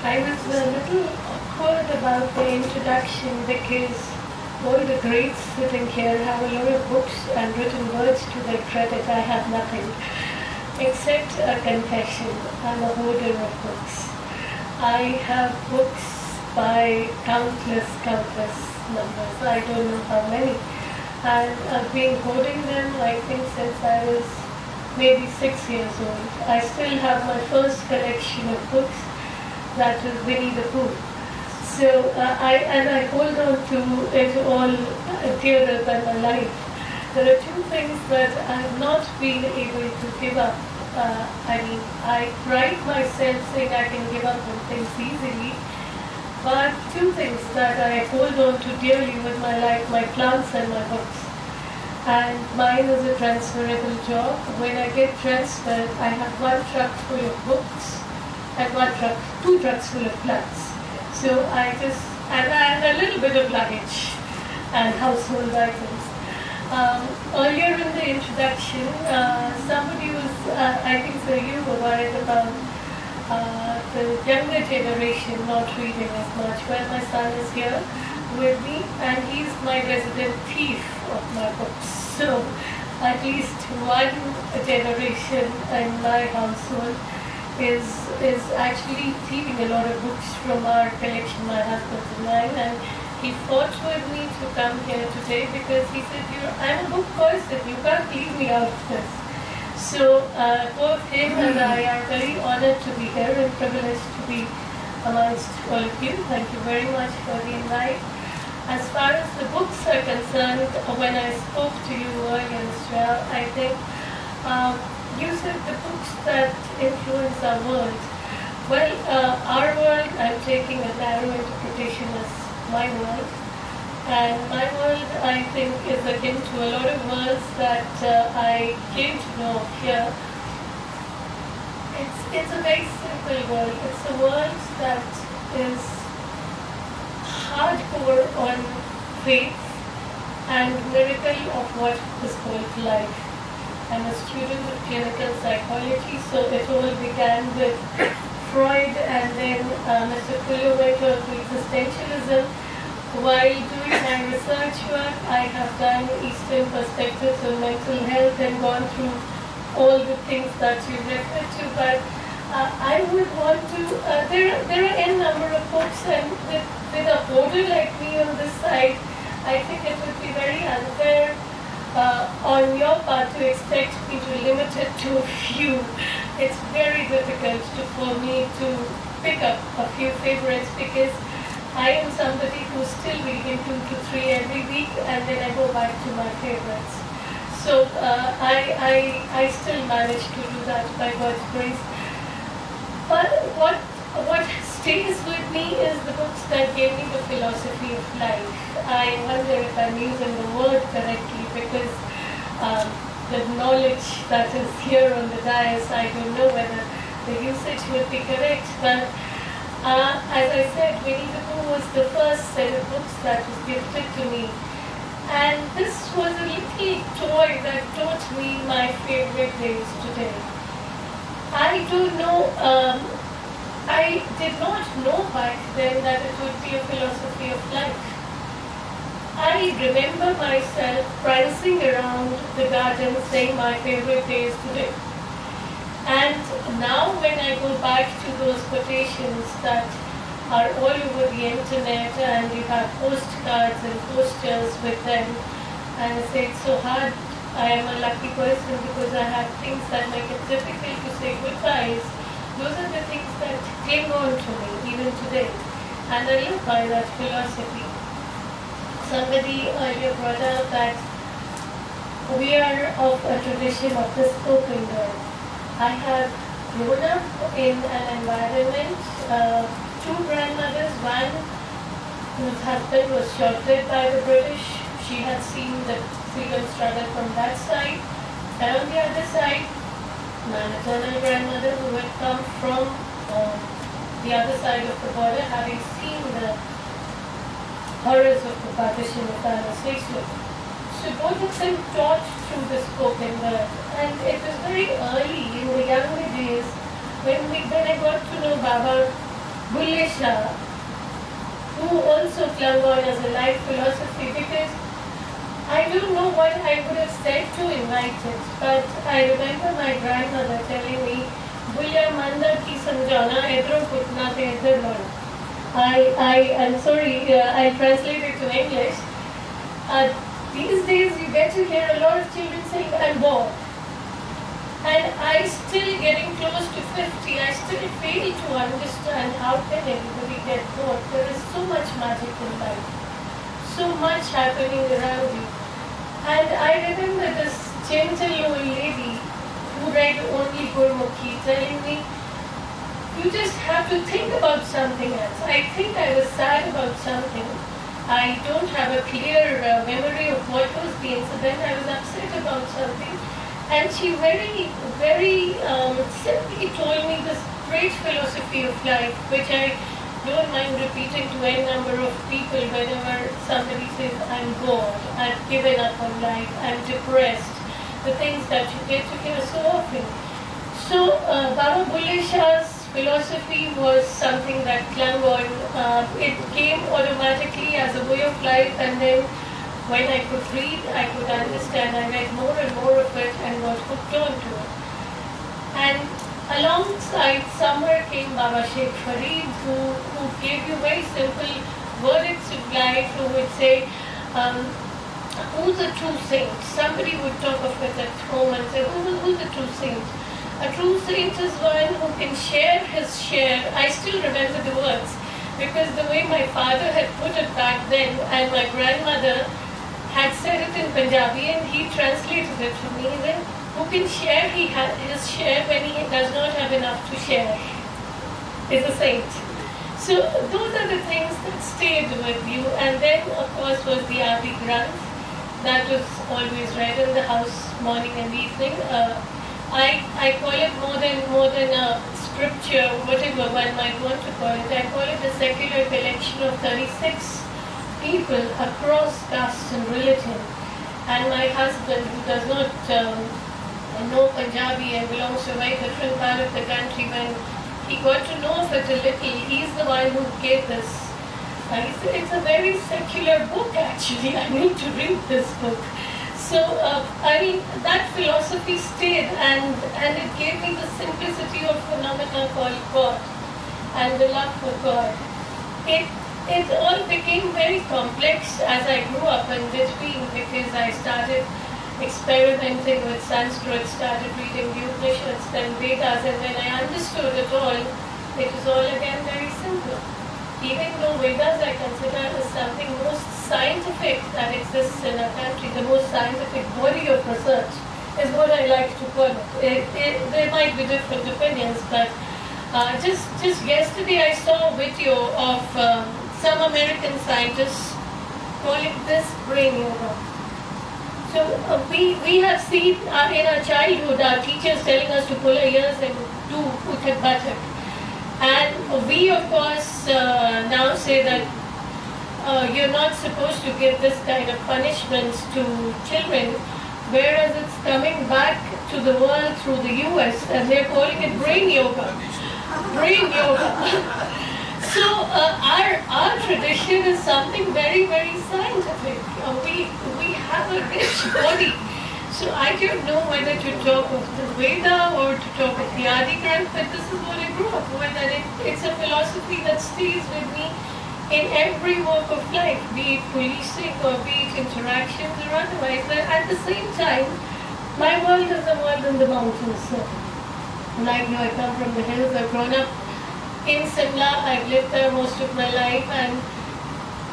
[SPEAKER 8] I was a little awkward about the introduction because all the greats sitting here have a lot of books and written words to their credit. I have nothing except a confession. I'm a hoarder of books. I have books by countless numbers. I don't know how many. And I've been hoarding them, I think, since I was maybe 6 years old. I still have my first collection of books. That was Winnie the Pooh. So I hold on to it all dearer than my life. There are two things that I have not been able to give up. I pride myself saying I can give up on things easily, but two things that I hold on to dearly with my life, my plants and my books. And mine is a transferable job. When I get transferred, I have one truck full of books and two trucks full of plants. So and a little bit of luggage and household items. Earlier in the introduction, somebody was, I think so you were worried about the younger generation not reading as much. Well, my son is here with me and he's my resident thief of my books. So at least one generation in my household is actually thieving a lot of books from our collection, my husband and mine, and he fought with me to come here today because he said, I'm a book person, you can't leave me out of this. So both him and I are very honored to be here and privileged to be amongst all of you. Thank you very much for the invite. As far as the books are concerned, when I spoke to you earlier, Mr. Rao, I think you said the books that influence our world. Well, our world, I'm taking a narrow interpretation as my world. And my world, I think, is akin to a lot of worlds that I came to know here. It's a very simple world. It's a world that is hardcore on faith and miracle of what is called life. I'm a student of clinical psychology, so it all began with Freud and then Mr. Fuller went on to existentialism. While doing my research work, I have done Eastern perspectives on mental health and gone through all the things that you referred to, but I would want to, there are n number of books, and with a hoarder like me on this side, I think it would be very unfair on your part to expect me to limit it to a few. It's very difficult for me to pick up a few favorites because I am somebody who's still reading 2 to 3 every week and then I go back to my favorites. So I still manage to do that by God's grace. But what stays with me is the books that gave me the philosophy of life. I wonder if I'm using the word correctly because the knowledge that is here on the dais, I don't know whether the usage would be correct, but as I said, Winnie the Pooh was the first set of books that was gifted to me. And this was a little toy that taught me my favorite days today. I don't know, I did not know back then that it would be a philosophy of life. I remember myself prancing around the garden saying my favorite day is today. And now when I go back to those quotations that are all over the internet and you have postcards and posters with them, and I say it's so hard, I am a lucky person because I have things that make it difficult to say goodbyes. Those are the things that cling on to me even today. And I live by that philosophy. Somebody earlier brought out that we are of a tradition of the spoken word. I have grown up in an environment, two grandmothers, one whose husband was shot dead by the British. She had seen the freedom struggle from that side. And on the other side, my maternal grandmother who had come from the other side of the border, having seen the horrors of the partition, if I may say so. So both of them taught through the spoken word. And it was very early in the younger days when I got to know Baba Bulleshah, who also clung on as a life philosophy, because I don't know what I would have said to invite it, but I remember my grandmother telling me, Bulya manda ki samjana edro putna te edro. I am sorry, I'll translate it to English. These days you get to hear a lot of children saying, I'm bored. And I still getting close to 50, I still fail to understand how can anybody get bored. There is so much magic in life, so much happening around you. And I remember this gentle old lady who read only Gurmukhi telling me, you just have to think about something else. I think I was sad about something. I don't have a clear memory of what was the incident. I was upset about something. And she very, very simply told me this great philosophy of life, which I don't mind repeating to any number of people whenever somebody says, I'm bored, I've given up on life, I'm depressed, the things that you get to hear so often. So Baba Bulleshah's philosophy was something that clung on. It came automatically as a way of life, and then when I could read, I could understand. I read more and more of it and got hooked onto it. And alongside somewhere came Baba Sheikh Farid, who gave you very simple verdicts of life, who would say, who's a true saint? Somebody would talk of it at home and say, who's a true saint? A true saint is one who can share his share. I still remember the words, because the way my father had put it back then, and my grandmother had said it in Punjabi, and he translated it for me. Then, who can share his share when he does not have enough to share is a saint. So those are the things that stayed with you. And then, of course, was the Adi Granth that was always read in the house morning and evening. I call it more than a scripture, whatever one might want to call it. I call it a secular collection of 36 people across caste and religion. And my husband, who does not know Punjabi and belongs to a very different part of the country, when he got to know of it a little, he's the one who gave this. He said, it's a very secular book actually, I need to read this book. So, that philosophy stayed, and it gave me the simplicity of phenomena called God and the love for God. It all became very complex as I grew up in between, because I started experimenting with Sanskrit, started reading the Upanishads, then Vedas, and when I understood it was all again very simple. Even though Vedas I consider as something most scientific that exists in our country, the most scientific body of research, is what I like to call it. There might be different opinions, but just yesterday I saw a video of some American scientists calling this brain yoga. So we have seen in our childhood our teachers telling us to pull our ears and do Uttak Batak. And we, of course, now say that you're not supposed to give this kind of punishments to children, whereas it's coming back to the world through the US, and they're calling it brain yoga. Brain yoga. So our tradition is something very, very scientific. We have a rich body. So I don't know whether to talk of the Veda or to talk of the Adi Granth, but this is what I grew up with, and it's a philosophy that stays with me in every walk of life, be it policing or be it interactions or otherwise. But at the same time, my world is a world in the mountains. So, like you, I come from the hills, I've grown up in Simla, I've lived there most of my life, and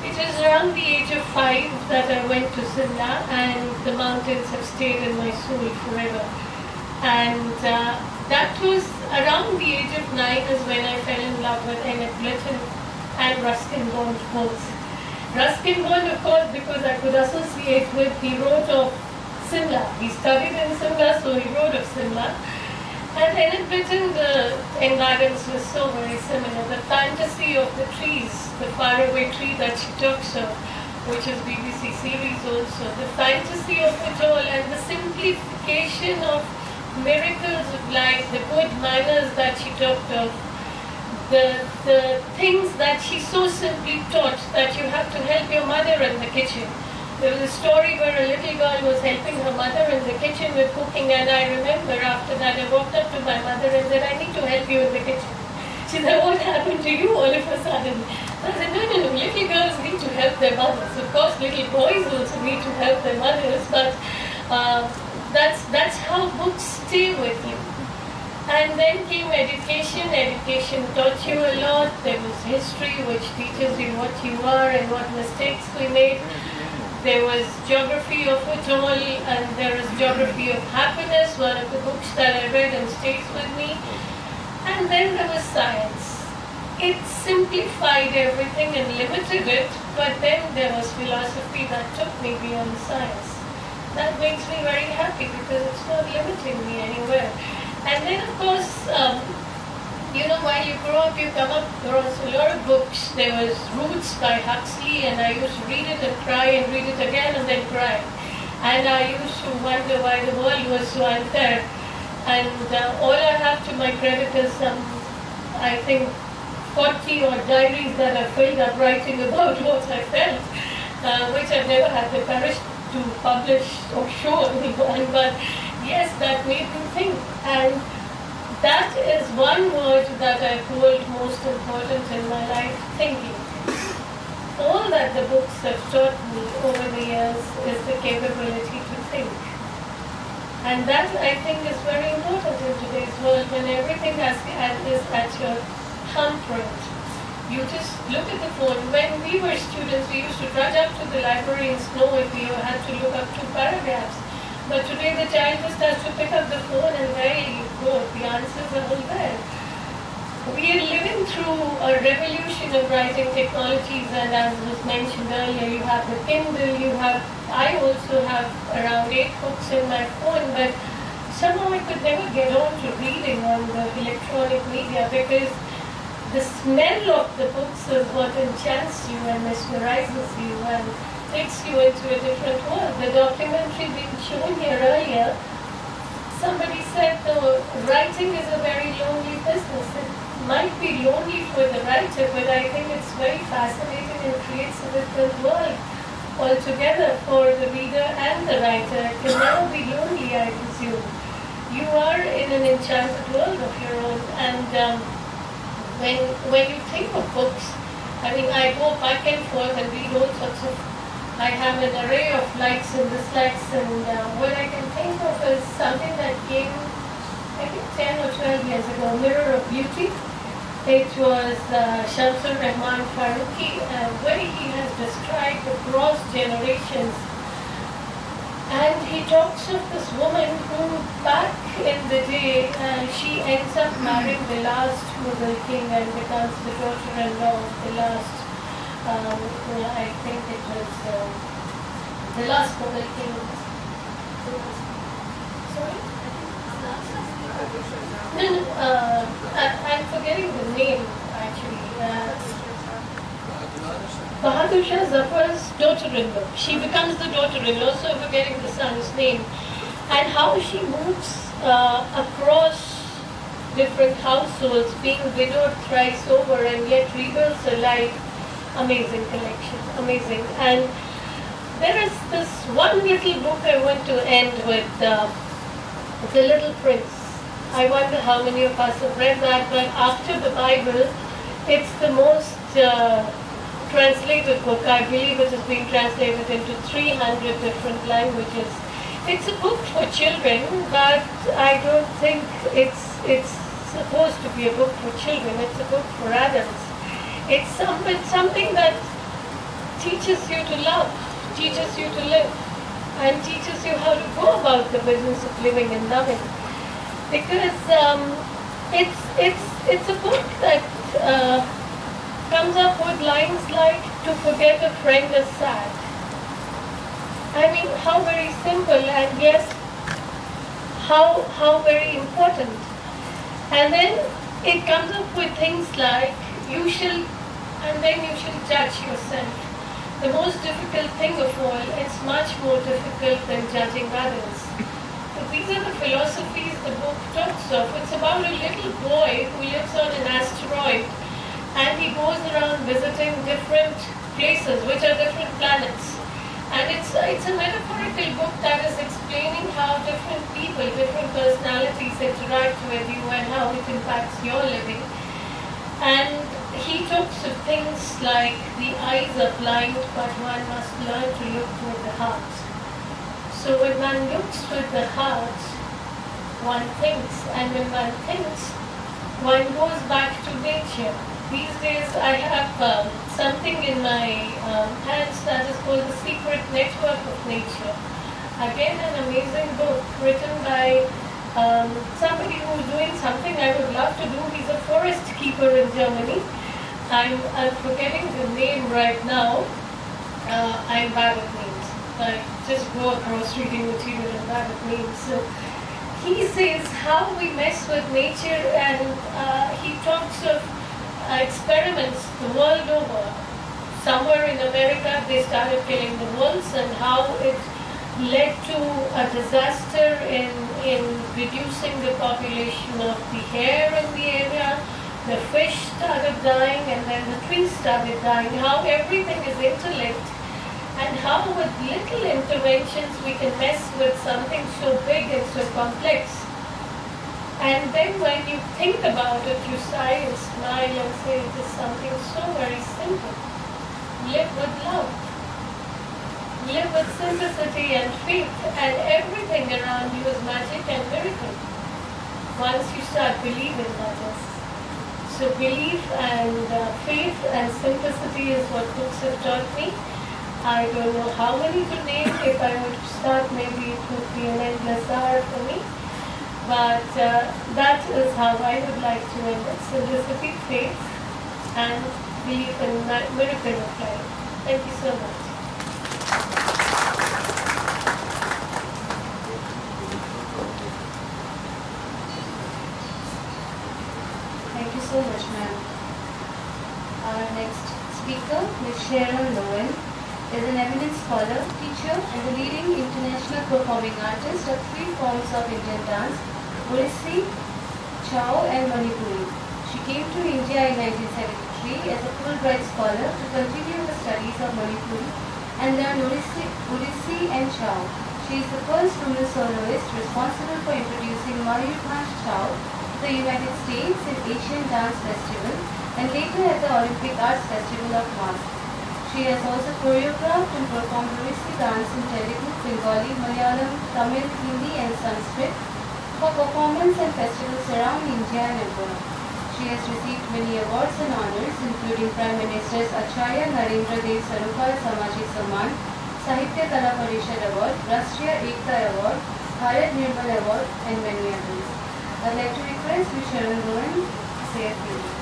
[SPEAKER 8] it was around the age of 5 that I went to Simla, and the mountains have stayed in my soul forever. And that was around the age of 9 is when I fell in love with Emmett Blyton and Ruskin Bond both. Ruskin Bond, of course, because I could associate with, he wrote of Simla. He studied in Simla, so he wrote of Simla. And then in Britain, the environs were so very similar. The fantasy of the trees, the faraway tree that she talks of, which is BBC series also, the fantasy of it all and the simplification of miracles of life, the good manners that she talked of, the things that she so simply taught that you have to help your mother in the kitchen. There was a story where a little girl was helping her mother in the kitchen with cooking, and I remember after that I walked up to my mother and said, I need to help you in the kitchen. She said, what happened to you all of a sudden? I said, no, little girls need to help their mothers. Of course, little boys also need to help their mothers, but that's how books stay with you. And then came education. Education taught you a lot. There was history, which teaches you what you are and what mistakes we made. There was geography of it all, and there is geography of happiness, one of the books that I read and stays with me. And then there was science. It simplified everything and limited it, but then there was philosophy that took me beyond science. That makes me very happy because it's not limiting me anywhere. And then, of course, while you grow up, you come across a lot of books. There was Roots by Huxley, and I used to read it and cry and read it again and then cry. And I used to wonder why the world was so unfair. And all I have to my credit is I think, 40 odd diaries that I filled up writing about what I felt, which I've never had the courage to publish or show anyone. But yes, that made me think. And that is one word that I hold most important in my life, thinking. All that the books have taught me over the years is the capability to think. And that, I think, is very important in today's world when everything is at your thumbprint. You just look at the phone. When we were students, we used to trudge up to the library and know if we had to look up 2 paragraphs. But today the child just has to pick up the phone and there you go. The answers are all there. We are living through a revolution of writing technologies, and as was mentioned earlier, you have the Kindle, I also have around 8 books in my phone, but somehow I could never get on to reading on the electronic media because the smell of the books is what enchants you and mesmerizes you and takes you into a different world. The documentary being shown here earlier, somebody said the writing is a very lonely business. It might be lonely for the writer, but I think it's very fascinating and creates a different world altogether for the reader and the writer. It can never be lonely, I presume. You are in an enchanted world of your own, and when you think of books, I mean, I go back and forth and read all sorts of. I have an array of likes and dislikes, and what I can think of is something that came, I think, 10 or 12 years ago, Mirror of Beauty. It was Shamsul Rahman Farooqi, where he has described across generations. And he talks of this woman who, back in the day, she ends up marrying the last Mughal king and becomes the daughter-in-law of the last, I think it was the last Mughal king. Sorry? No, I'm forgetting the name, actually. Bahadur Shah Zafar's daughter-in-law. She becomes the daughter-in-law, so I'm forgetting the son's name. And how she moves across different households, being widowed thrice over and yet rebuilds her life. Amazing collection, amazing. And there is this one little book I want to end with, The Little Prince. I wonder how many of us have read that, but after the Bible, it's the most translated book. I believe it has been translated into 300 different languages. It's a book for children, but I don't think it's supposed to be a book for children. It's a book for adults. It's something that teaches you to love, teaches you to live, and teaches you how to go about the business of living and loving. Because it's a book that comes up with lines like, to forget a friend is sad. I mean, how very simple, and yes, how very important. And then it comes up with things like you shall, and then you shall judge yourself. The most difficult thing of all, it's much more difficult than judging others. So these are the philosophies the book talks of. It's about a little boy who lives on an asteroid and he goes around visiting different places, which are different planets. And it's a metaphorical book that is explaining how different people, different personalities interact with you and how it impacts your living. And he talks of things like the eyes are blind, but one must learn to look with the heart. So when one looks with the heart, one thinks, and when one thinks, one goes back to nature. These days I have something in my hands that is called The Secret Network of Nature. Again, an amazing book written by somebody who is doing something I would love to do. He's a forest keeper in Germany. I'm forgetting the name right now. I'm bad at names. I just go across reading material and bad at names. So he says how we mess with nature, and he talks of experiments the world over. Somewhere in America they started killing the wolves and how it led to a disaster in reducing the population of the hare in the area. The fish started dying and then the trees started dying. How everything is interlinked and how with little interventions we can mess with something so big and so complex. And then when you think about it, you sigh and smile and say it is something so very simple. Live with love. Live with simplicity and faith, and everything around you is magic and miracle. Once you start believing, that is. So belief and faith and simplicity is what books have taught me. I don't know how many to name. If I were to start, maybe it would be an endless hour for me. But that is how I would like to end it. Simplicity, faith, and belief in the miracle of life. Thank you so much.
[SPEAKER 1] Thank you so much, ma'am. Our next speaker, Ms. Sharon Lowen, is an eminent scholar, teacher, and the leading international performing artist of three forms of Indian dance, Odissi, Chow, and Manipuri. She came to India in 1973 as a Fulbright scholar to continue the studies of Manipuri and learn Odissi and Chow. She is the first woman soloist responsible for introducing Mayurbhanj Chow to the United States in Asian Dance Festival and later at the Olympic Arts Festival of Mosque. She has also choreographed and performed Odissi dance in Telugu, Bengali, Malayalam, Tamil, Hindi, and Sanskrit for performance and festivals around India and abroad. She has received many awards and honors, including Prime Ministers Acharya Narendra Dev Sarupal Samajik Samman, Sahitya Kala Parishad Award, Rashtriya Ekta Award, Bharat Nirmal Award, and many others. I'd like to request Ms. Sharon Lowen to say a few words.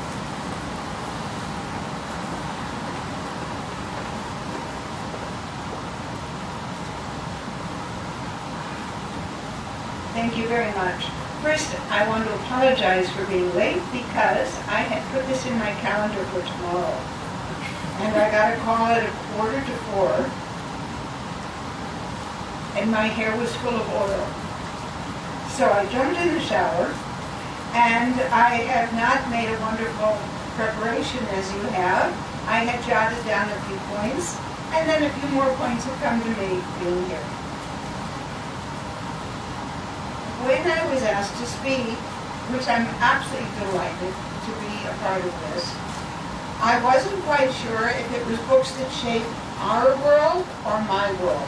[SPEAKER 9] Thank you very much. First, I want to apologize for being late because I had put this in my calendar for tomorrow. And I got a call at 3:45, and my hair was full of oil. So I jumped in the shower, and I have not made a wonderful preparation as you have. I had jotted down a few points, and then a few more points have come to me being here. When I was asked to speak, which I'm absolutely delighted to be a part of this, I wasn't quite sure if it was books that shape our world or my world.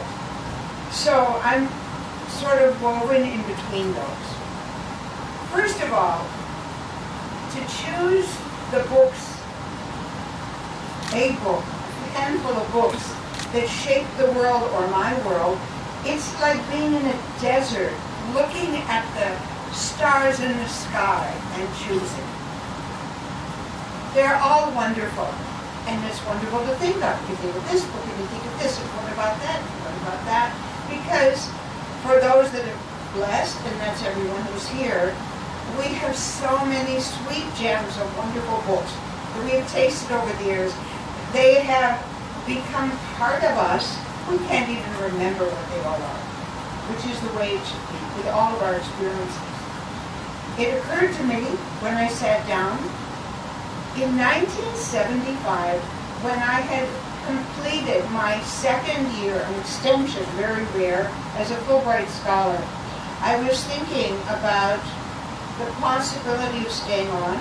[SPEAKER 9] So I'm sort of woven in between those. First of all, to choose the books, a book, a handful of books that shape the world or my world, it's like being in a desert, looking at the stars in the sky and choosing. They're all wonderful, and it's wonderful to think of. You think of this book, and you think of this, and what about that, and what about that? Because for those that are blessed, and that's everyone who's here, we have have so many sweet gems of wonderful books that we have tasted over the years. They have become part of us. We can't even remember what they all are, which is the way it should be with all of our experiences. It occurred to me when I sat down in 1975, when I had completed my second year, an extension, very rare, as a Fulbright scholar. I was thinking about the possibility of staying on,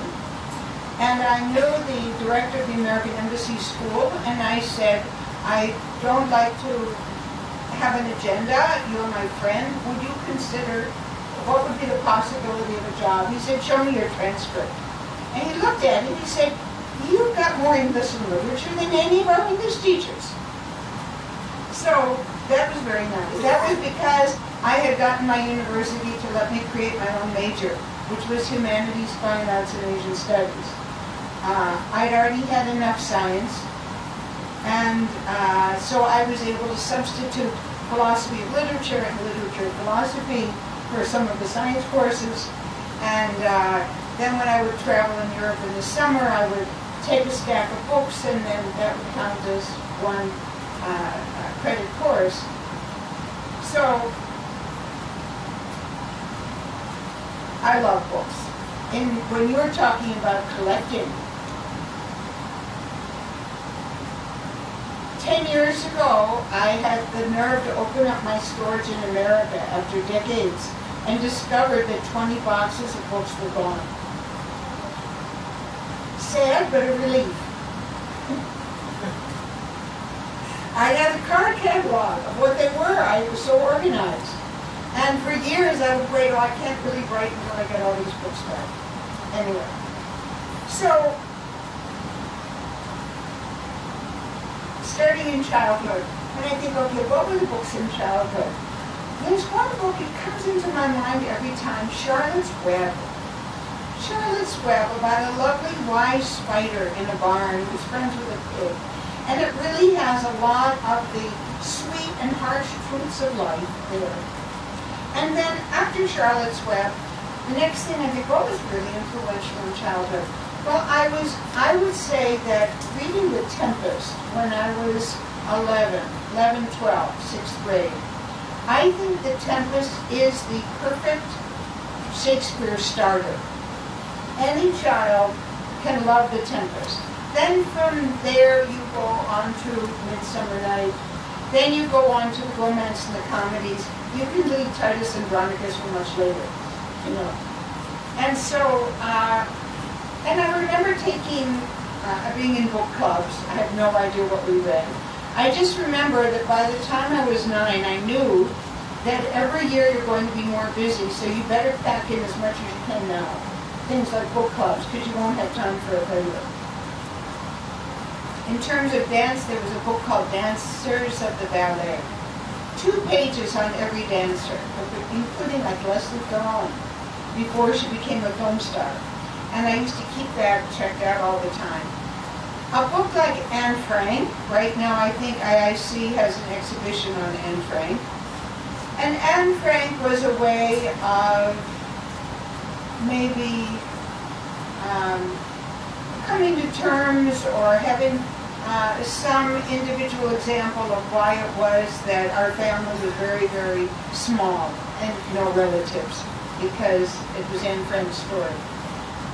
[SPEAKER 9] and I knew the director of the American Embassy School, and I said, I don't like to have an agenda. You're my friend. Would you consider, what would be the possibility of a job? He said, show me your transcript. And he looked at it and he said, you've got more English and literature than any of our English teachers. So that was very nice. That was because I had gotten my university to let me create my own major, which was Humanities, Fine Arts, and Asian Studies. I'd already had enough science, and so I was able to substitute philosophy of literature and literature of philosophy for some of the science courses. And then when I would travel in Europe in the summer, I would take a stack of books, and then that would count as one credit course. So I love books. And when you were talking about collecting, 10 years ago, I had the nerve to open up my storage in America after decades and discovered that 20 boxes of books were gone. Sad, but a relief. I had a card catalog of what they were. I was so organized. And for years I would wait, oh, I can't really write until I get all these books back. Anyway. So, starting in childhood, and I think, okay, what were the books in childhood? There's one book, it comes into my mind every time, Charlotte's Web. Charlotte's Web, about a lovely wise spider in a barn who's friends with a pig. And it really has a lot of the sweet and harsh truths of life there. And then after Charlotte's Web, the next thing I think, what was really influential in childhood? Well, I would say that reading The Tempest when I was 11, 12, 6th grade, I think The Tempest is the perfect Shakespeare starter. Any child can love The Tempest. Then from there you go on to Midsummer Night. Then you go on to the romance and the comedies. You can leave Titus and Andronicus for much later, you know. And so, and I remember being in book clubs. I had no idea what we read. I just remember that by the time I was 9, I knew that every year you're going to be more busy, so you better pack in as much as you can now. Things like book clubs, because you won't have time for a regular. In terms of dance, there was a book called Dancers of the Ballet. 2 pages on every dancer, including like Leslie Caron, before she became a film star. And I used to keep that checked out all the time. A book like Anne Frank, right now I think IIC has an exhibition on Anne Frank. And Anne Frank was a way of maybe coming to terms or having some individual example of why it was that our family was very, very small and no relatives, because it was Anne Frank's story.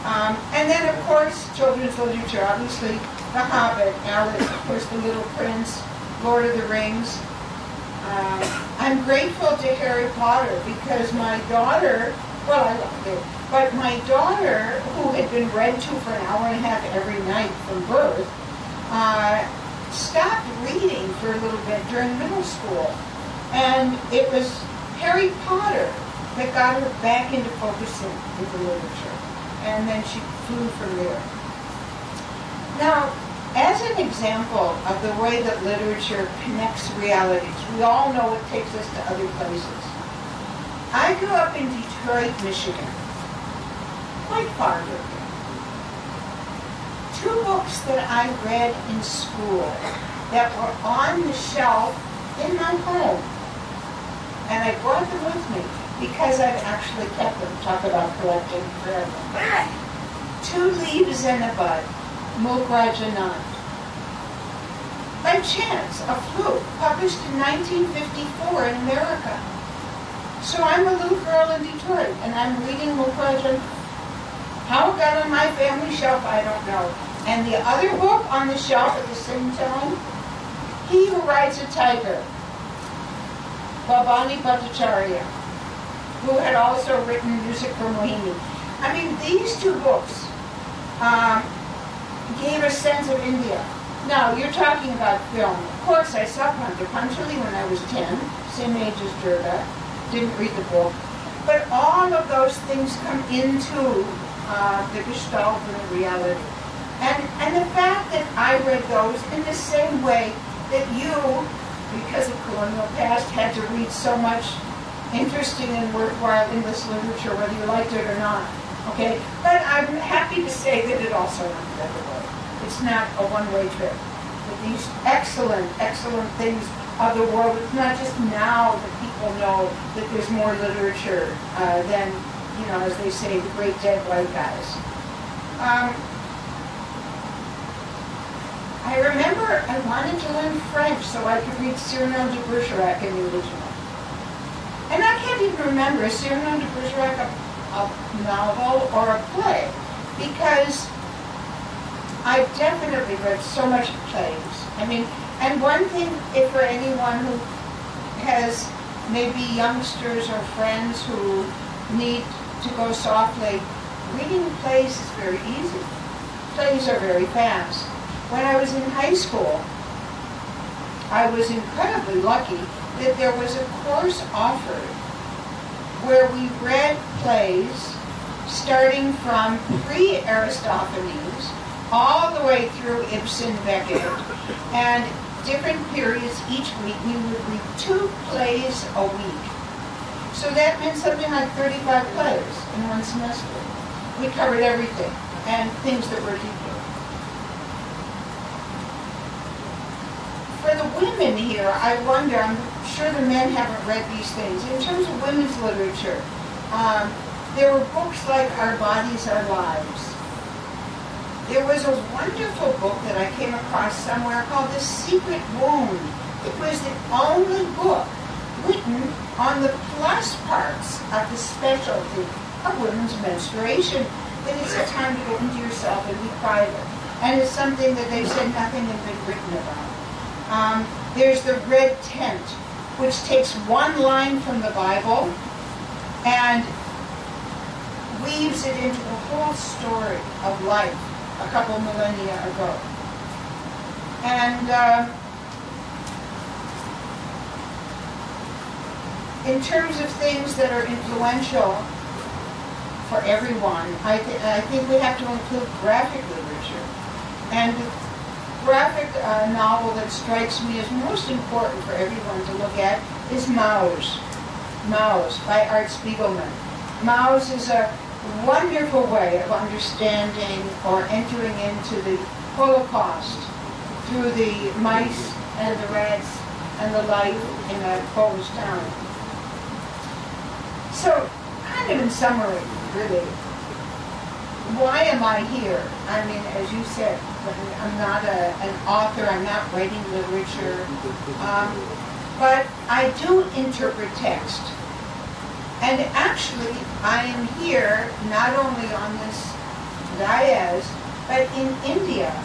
[SPEAKER 9] And then, of course, children's literature, obviously, The Hobbit, Alice, of course, The Little Prince, Lord of the Rings. I'm grateful to Harry Potter because my daughter, well, I loved it, but my daughter, who had been read to for an hour and a half every night from birth, stopped reading for a little bit during middle school. And it was Harry Potter that got her back into focusing with the literature. And then she flew from there. Now, as an example of the way that literature connects realities, we all know it takes us to other places. I grew up in Detroit, Michigan, quite far from here. 2 books that I read in school that were on the shelf in my home, and I brought them with me. because I've actually kept them. Talk about collecting forever. 2 Leaves and a Bud, Mulraj Anand. By chance, a fluke, published in 1954 in America. So I'm a little girl in Detroit, and I'm reading Mulraj Anand. How it got on my family shelf, I don't know. And the other book on the shelf at the same time, He Who Rides a Tiger, Bhavani Bhattacharya, who had also written music for Mohini. I mean, these 2 books gave a sense of India. Now, you're talking about film. Of course, I saw Panchali when I was 10, same age as Durga. Didn't read the book. But all of those things come into the gestalt and the reality. And the fact that I read those in the same way that you, because of colonial past, had to read so much interesting and worthwhile English literature, whether you liked it or not. Okay? But I'm happy to say that it also went the other way. It's not a one-way trip. But these excellent, excellent things of the world, it's not just now that people know that there's more literature than, you know, as they say, the great dead white guys. I remember I wanted to learn French so I could read Cyrano de Bergerac in the original. And I can't even remember Cyrano de Bergerac a novel or a play, because I've definitely read so much plays. I mean, and one thing, if for anyone who has maybe youngsters or friends who need to go softly, reading plays is very easy. Plays are very fast. When I was in high school, I was incredibly lucky that there was a course offered where we read plays starting from pre-Aristophanes all the way through Ibsen, Beckett, and different periods each week. We would read 2 plays a week. So that meant something like 35 plays in one semester. We covered everything, and things that were deeper. For the women here, I wonder, I'm sure the men haven't read these things. In terms of women's literature, there were books like Our Bodies, Our Lives. There was a wonderful book that I came across somewhere called The Secret Wound. It was the only book written on the plus parts of the specialty of women's menstruation. That it's a time to go into yourself and be private. And it's something that they've said nothing has been written about. There's The Red Tent, which takes one line from the Bible and weaves it into the whole story of life a couple millennia ago. And in terms of things that are influential for everyone, I think we have to include graphic literature. And the graphic novel that strikes me as most important for everyone to look at is Maus. Maus by Art Spiegelman. Maus is a wonderful way of understanding or entering into the Holocaust through the mice and the rats and the life in a Polish town. So, kind of in summary, really, why am I here? I mean, as you said, I'm not an author, I'm not writing literature, but I do interpret text. And actually, I am here not only on this dais, but in India,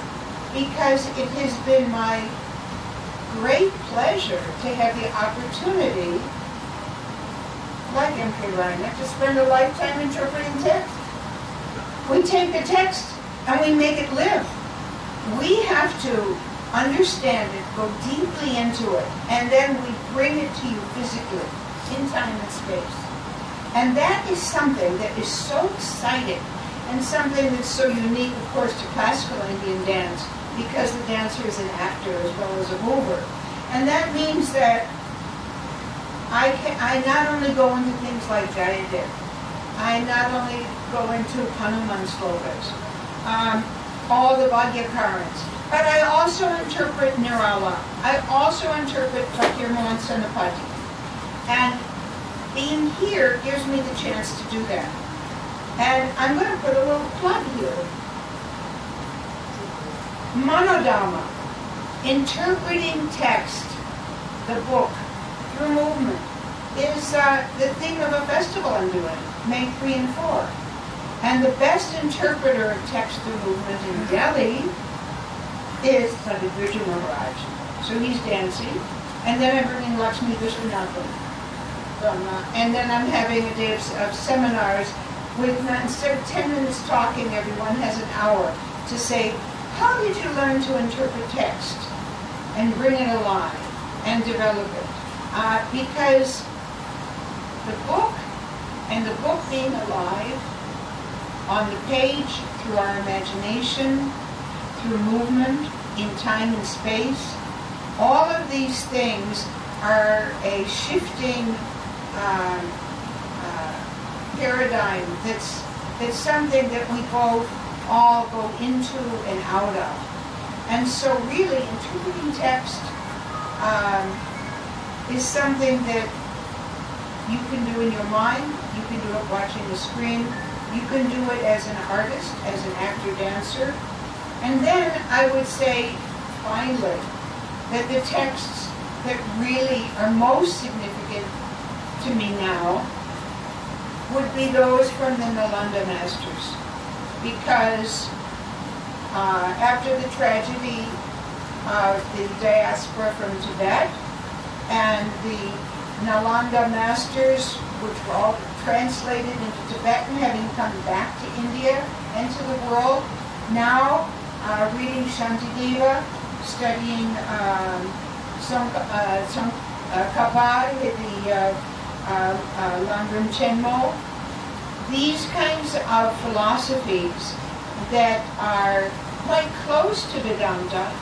[SPEAKER 9] because it has been my great pleasure to have the opportunity, like M.K. Reiner, to spend a lifetime interpreting text. We take the text and we make it live. We have to understand it, go deeply into it, and then we bring it to you physically, in time and space. And that is something that is so exciting, and something that's so unique, of course, to classical Indian dance, because the dancer is an actor as well as a mover. And that means that I not only go into things like Jayadev, I not only go into Hanuman slokas, all the Vagyakarans, but I also interpret Nirala. I also interpret Fakir Mohan Senapati. And being here gives me the chance to do that. And I'm going to put a little plug here. Monodhamma, interpreting text, the book, through movement, is the theme of a festival I'm doing, May 3 and 4. And the best interpreter of text through movement in Delhi is Sahitya Maharaj. So he's dancing. And then I'm bringing Lakshmi Viswanathan. And then I'm having a day of seminars with, instead of 10 minutes talking, everyone has an hour to say, how did you learn to interpret text and bring it alive and develop it? Because the book and the book being alive on the page, through our imagination, through movement, in time and space, all of these things are a shifting paradigm that's something that we both all go into and out of. And so really interpreting text is something that you can do in your mind, you can do it watching the screen, you can do it as an artist, as an actor-dancer. And then I would say, finally, that the texts that really are most significant to me now would be those from the Nalanda masters. Because after the tragedy of the diaspora from Tibet and the Nalanda masters, which were all translated into Tibetan, having come back to India and to the world, now reading Shantideva, studying Kabar, the Langren Chenmo, these kinds of philosophies that are quite close to Vedanta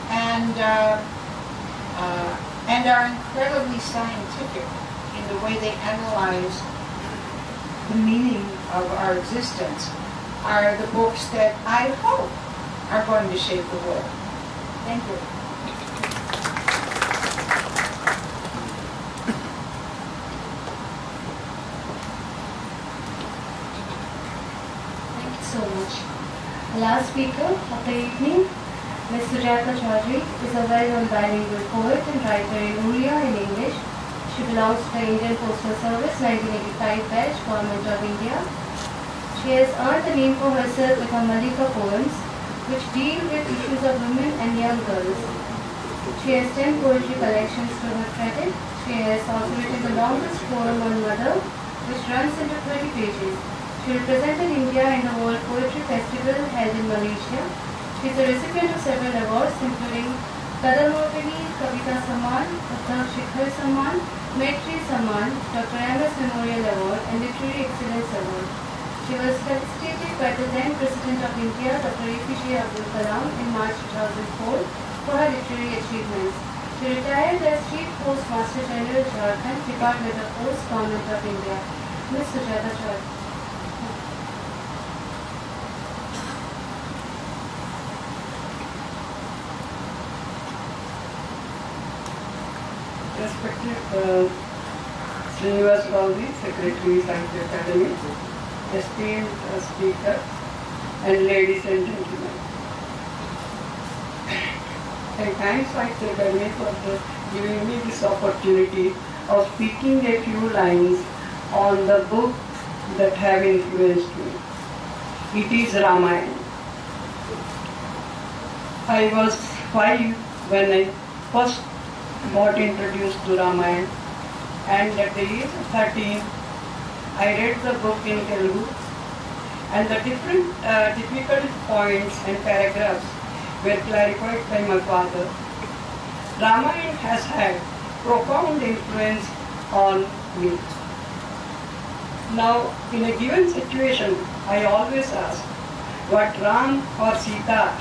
[SPEAKER 9] and are incredibly scientific in the way they analyze the meaning of our existence, are the books that I hope are going to shape the world. Thank you.
[SPEAKER 1] Thank you so much. The last speaker of the evening, Ms. Sujata Chaudhary, is a well-known bilingual poet and writer in Uriya and English. She belongs to the Indian Postal Service 1985 batch, Government of India. She has earned a name for herself with her Malika poems, which deal with issues of women and young girls. She has 10 poetry collections to her credit. She has also written the longest poem on Mother, which runs into 30 pages. She represented India in the World Poetry Festival held in Malaysia. She is a recipient of several awards, including Kadamotini Kavita Samman, Dr. Shikhar Samman, Maitri Samman, Dr. M.S. Memorial Award, and Literary Excellence Award. She was felicitated by the then President of India, Dr. APJ Abdul Kalam, in March 2004 for her literary achievements. She retired as Chief Postmaster General, Jharkhand, Department of Post, Government of India. Ms. Sujata Chaudhary.
[SPEAKER 10] Respected Srinivas Gaudi, Secretary, Sahitya Akademi, esteemed speaker, and ladies and gentlemen. I thank Sahitya Akademi for giving me this opportunity of speaking a few lines on the book that have influenced me. It is Ramayana. I was 5 when I first got introduced to Ramayana, and at the age of 13 I read the book in Telugu, and the different difficult points and paragraphs were clarified by my father. Ramayana has had profound influence on me. Now, in a given situation, I always ask what Ram or Sita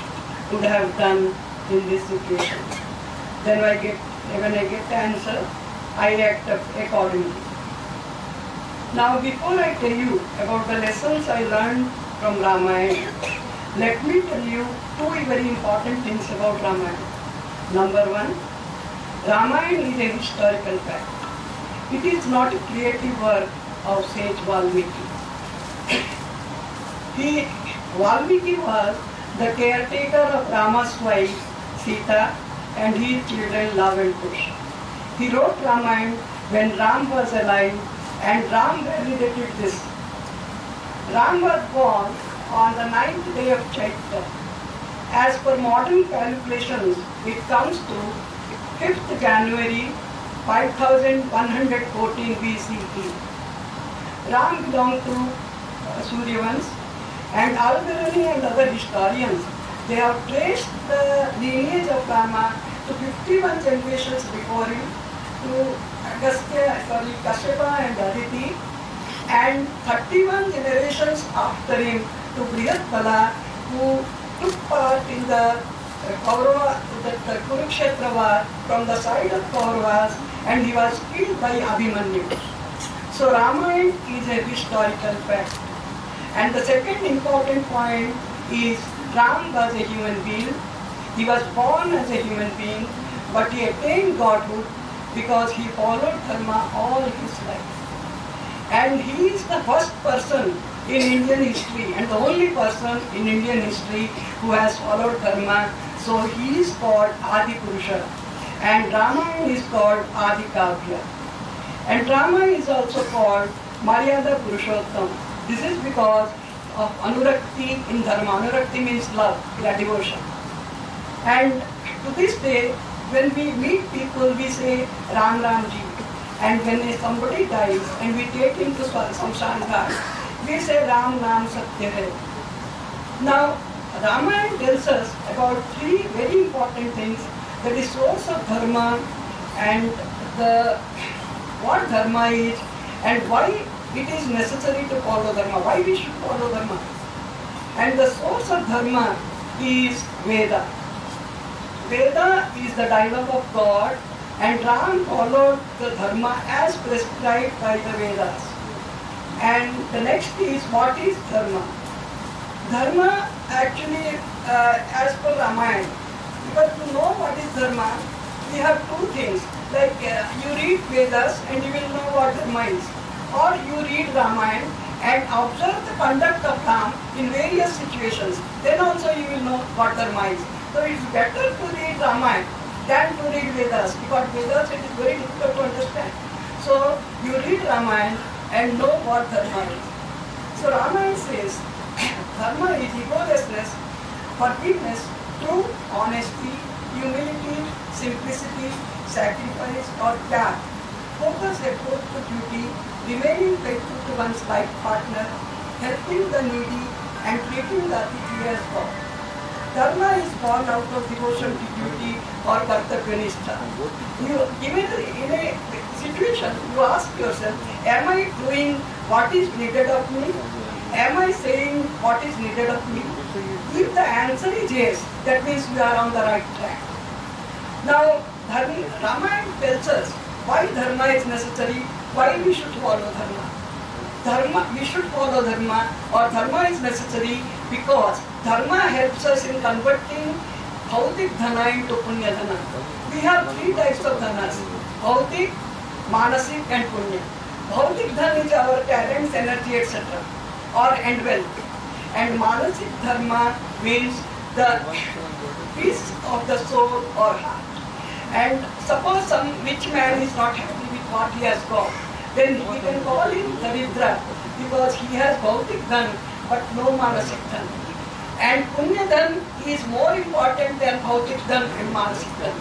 [SPEAKER 10] would have done in this situation. Then when I get the answer, I act accordingly. Now, before I tell you about the lessons I learned from Ramayana, let me tell you 2 very important things about Ramayana. Number 1, Ramayana is a historical fact. It is not a creative work of sage Valmiki. Valmiki was the caretaker of Rama's wife Sita and his children Lava and Kush. He wrote Ramayana when Ram was alive, and Ram validated this. Ram was born on the 9th day of Chaitra. As per modern calculations, it comes to 5th January 5114 BCE. Ram belonged to Suryavans, and Al-Biruni and other historians, they have traced the lineage of Rama to 51 generations before him, to Kashyapa and Aditi, and 31 generations after him to Brihatbala, who took part in the Kurukshetra war from the side of Kauravas, and he was killed by Abhimanyu. So Ramayana is a historical fact. And the second important point is Ram was a human being. He was born as a human being, but he attained godhood because he followed dharma all his life. And he is the first person in Indian history and the only person in Indian history who has followed dharma. So he is called Adi Purusha, and Ramayana is called Adi Kavya. And Rama is also called Maryada Purushottam. This is because of Anurakti in Dharma. Anurakti means love, devotion. And to this day, when we meet people, we say Ram Ram Ji. And when somebody dies and we take him to Samshan Ghat, we say Ram Naam Satya Hai. Now, Ramayana tells us about three very important things: that is source of dharma, and what dharma is, and why it is necessary to follow dharma, why we should follow dharma. And the source of dharma is Veda. Veda is the dialogue of God, and Ram followed the dharma as prescribed by the Vedas. And the next is, what is dharma? Dharma actually, as per Ramayana, because to know what is dharma, we have two things. Like you read Vedas and you will know what dharma is. Or you read Ramayana and observe the conduct of Ram in various situations. Then also you will know what dharma is. So it's better to read Ramayana than to read Vedas, because Vedas it is very difficult to understand. So you read Ramayana and know what dharma is. So Ramayana says dharma is egolessness, forgiveness, truth, honesty, humility, simplicity, sacrifice or tyaga. Focus effort to duty, remaining faithful to one's life partner, helping the needy and treating the atithi as God. Dharma is born out of devotion to duty or kartavyanistha. Even in a situation, you ask yourself, am I doing what is needed of me? Am I saying what is needed of me? If the answer is yes, that means we are on the right track. Now, Ramayana tells us why dharma is necessary, why we should follow dharma. We should follow dharma, or dharma is necessary because dharma helps us in converting bhautik dhana into punya dhana. We have three types of dhanas: bhautik, manasik and punya. Bhautik dhana is our talents, energy, etc. and wealth. And manasik dharma means the peace of the soul or heart. And suppose some rich man is not happy with what he has got, then we can call him Rabindra because he has bhautik dhan but no manasik dhan. And punya dhan is more important than bhautik dhan and manasik dhan.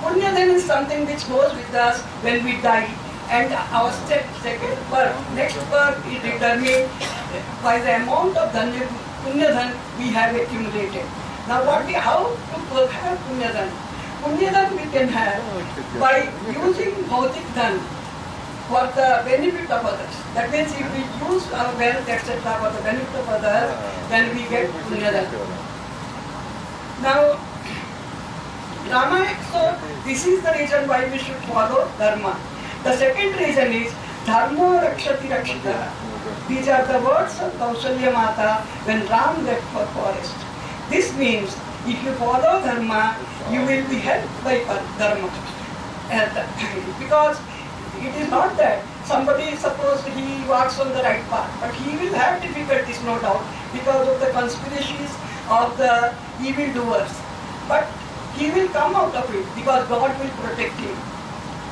[SPEAKER 10] Punya dhan is something which goes with us when we die, and our second birth, next birth is determined by the amount of punya dhan we have accumulated. Now how to have punya dhan? Punya dhan we can have by using bhautik dhan for the benefit of others. That means if we use our wealth, etc. for the benefit of others, then we get punya dhan. Now, so this is the reason why we should follow dharma. The second reason is dharma rakshati rakshita. These are the words of Kausalya Mata when Ram left for forest. This means if you follow dharma, you will be helped by dharma. Because it is not that somebody, suppose he walks on the right path, but he will have difficulties, no doubt, because of the conspiracies of the evildoers. But he will come out of it because God will protect him.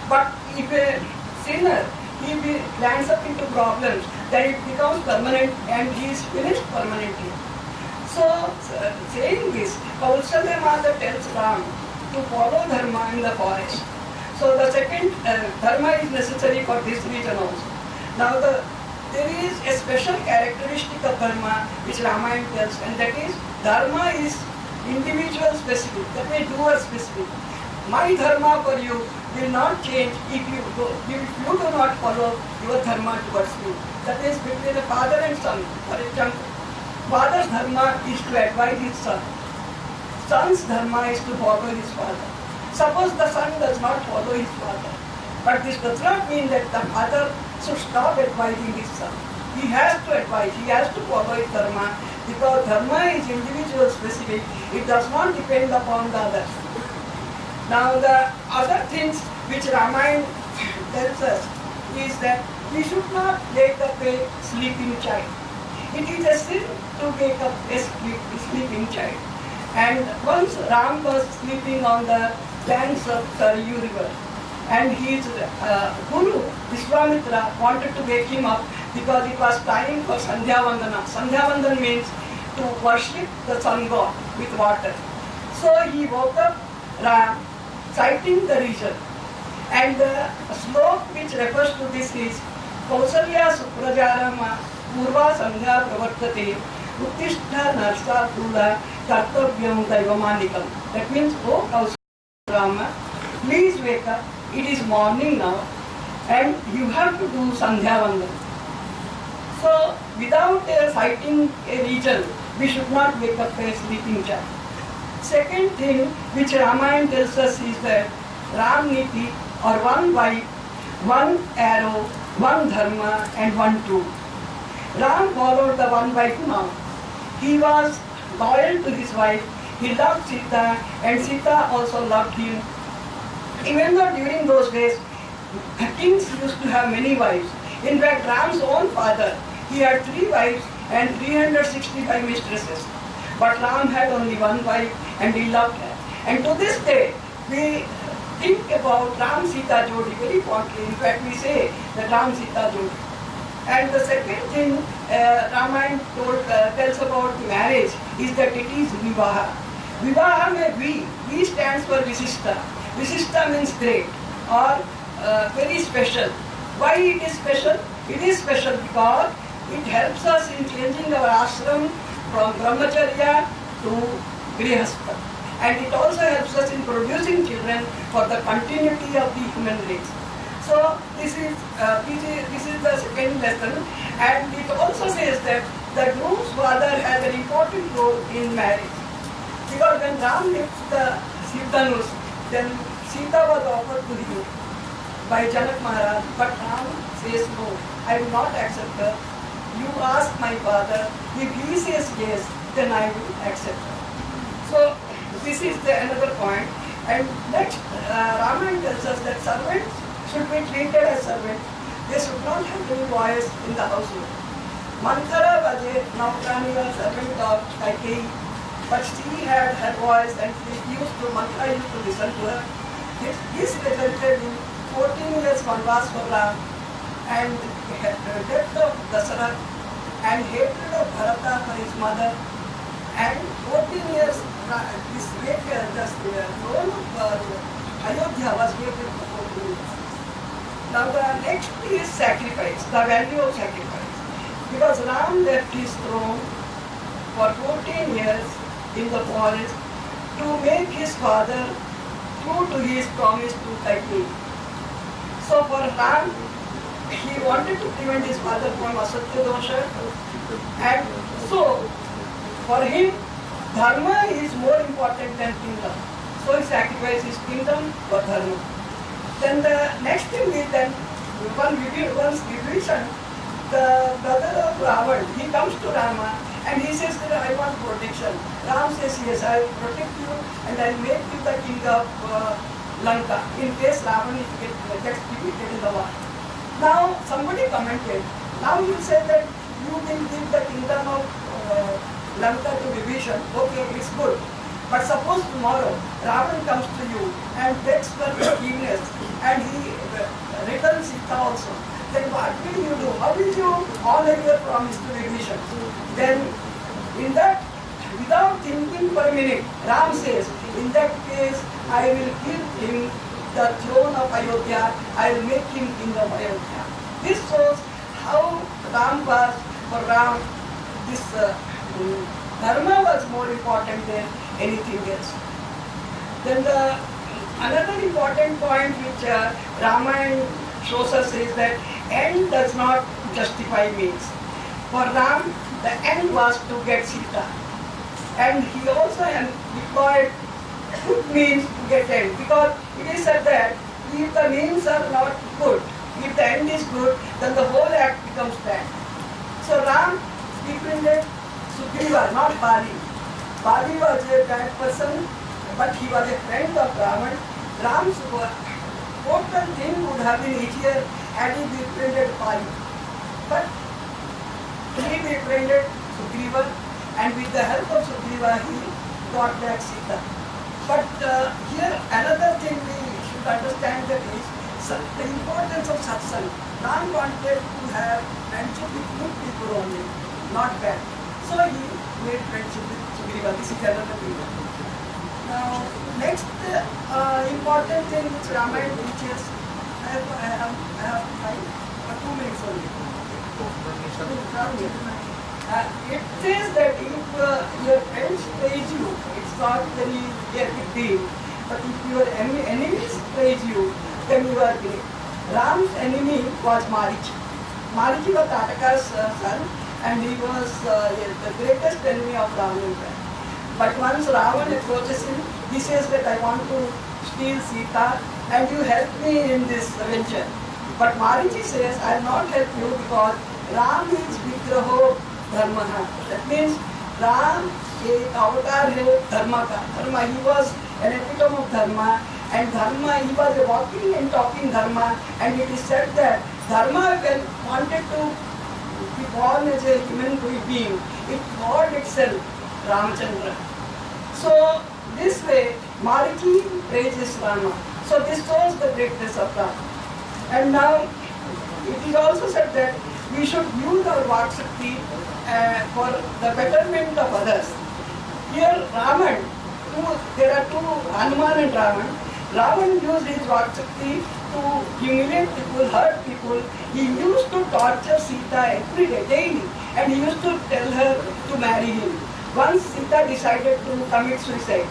[SPEAKER 10] But if a sinner, he lands up into problems, then it becomes permanent and he is finished permanently. So, saying this, Kausalya Mata tells Ram to follow dharma in the forest. So the second dharma is necessary for this reason also. Now there is a special characteristic of dharma which Ramayana tells, and that is dharma is individual specific, that means doer specific. My dharma for you will not change if you do not follow your dharma towards me. That is between the father and son. For example, father's dharma is to advise his son. Son's dharma is to follow his father. Suppose the son does not follow his father, but this does not mean that the father should stop advising his son. He has to advise, he has to follow his dharma, because dharma is individual specific, it does not depend upon the others. Now the other things which Ramayana tells us is that we should not wake up a sleeping child. It is a sin to wake up a sleeping child. And once Ram was sleeping on the banks of Saryu river, and his guru Vishwamitra wanted to wake him up because it was time for Sandhya Vandana. Sandhya Vandana means to worship the sun god with water. So he woke up Ram, citing the reason. And the slok which refers to this is Kausalya Suprajarama Purva Sandhya Pravartate Uttishta Narsa Tula Kartavyam Daivamanikam. That means, oh Kausalya Rama, please wake up. It is morning now and you have to do Sandhya Vandana. So without citing a reason, we should not wake up a sleeping child. Second thing which Ramayana tells us is that Ram Niti, or one wife, one arrow, one dharma and one truth. Ram followed the one wife now. He was loyal to his wife. He loved Sita and Sita also loved him. Even though during those days, kings used to have many wives. In fact, Ram's own father, he had 3 wives and 365 mistresses. But Ram had only one wife and he loved her. And to this day, we think about Ram Sita Jodi very fondly. In fact, we say that Ram Sita Jodi. And the second thing Ramayana tells about marriage is that it is Vivaha. Vivaha may V stands for Visishta. Visishta means great or very special. Why it is special? It is special because it helps us in changing our ashram from brahmacharya to grihastha. And it also helps us in producing children for the continuity of the human race. So this is the second lesson, and it also says that the groom's father has an important role in marriage. Because when Ram lifts the Siddhanus, then Sita was offered to him by Janak Maharaj, but Ram says no, I will not accept her. You ask my father, if he says yes, then I will accept her. So this is another point. And next, Ramayana tells us that servants should be treated as servants. They should not have any voice in the household. Manthara was a Naukrani, a servant of Kaikeyi, but she had her voice and Manthara used to listen to her. This resulted in 14 years vanvas for Ram, and death of Dasarath, and hatred of Bharata for his mother, and 14 years this throne of Ayodhya was created for 14 years. Now the next is sacrifice, the value of sacrifice. Because Ram left his throne for 14 years in the forest to make his father true to his promise to Kaikeyi. So for Ram, he wanted to prevent his father from asatya dosha, and so for him, dharma is more important than kingdom. So he sacrificed his kingdom for dharma. Then the next thing is that once Vibhishan, the brother of Ravan, he comes to Rama and he says that I want protection. Ram says, yes, I will protect you and I will make you the king of Lanka in case Ravana gets defeated in the war. Now somebody commented, now you say that you will give the kingdom of Lanka to Vibhishan, okay, it's good. But suppose tomorrow Ravana comes to you and takes the forgiveness and he returns Sita also, then what will you do? How will you honor your promise to Vibhishan? Then in that, without thinking for a minute, Ram says, in that case, I will give him the throne of Ayodhya, I will make him king of Ayodhya. This shows how Ram was, for Ram, this dharma was more important than anything else. Then another important point which Ramayana shows us is that end does not justify means. For Ram, the end was to get Sita. And he also employed good means to get end. Because it is said that if the means are not good, if the end is good, then the whole act becomes bad. So Ram befriended Sugriva, not Bali. Bali was a bad person, but he was a friend of Ravan. Ram's total thing would have been easier had he befriended Bali. But he befriended Sugriva, and with the help of Sugriva, he got back Sita. But here another thing we should understand that is the importance of satsang. Ram wanted to have friendship with good people only, not bad. So he made friendship with Sugriva. This is another thing. Now, next important thing which Ramayana teaches, I have time for 2 minutes only. It says that if your friends praise you, it's not very big deal. But if your enemies praise you, then you are great. Ram's enemy was Marichi. Marichi was Tataka's son, and he was the greatest enemy of Ravana. But once Ravana approaches him, he says that I want to steal Sita and you help me in this venture. But Marichi says, I will not help you because Ram is Vigraho Dharmaha. That means Ram is avatar hai Dharma ka. Dharma, he was an epitome of Dharma, and Dharma, he was a walking and talking Dharma, and it is said that Dharma when wanted to be born as a human being, it called itself Ramchandra. So this way, Marichi praises Rama. So this shows the greatness of Rama. And now, it is also said that we should use our Vak Shakti for the betterment of others. Here, Raman, there are two, Hanuman and Raman. Raman used his Vak Shakti to humiliate people, hurt people. He used to torture Sita every day, daily, and he used to tell her to marry him. Once Sita decided to commit suicide,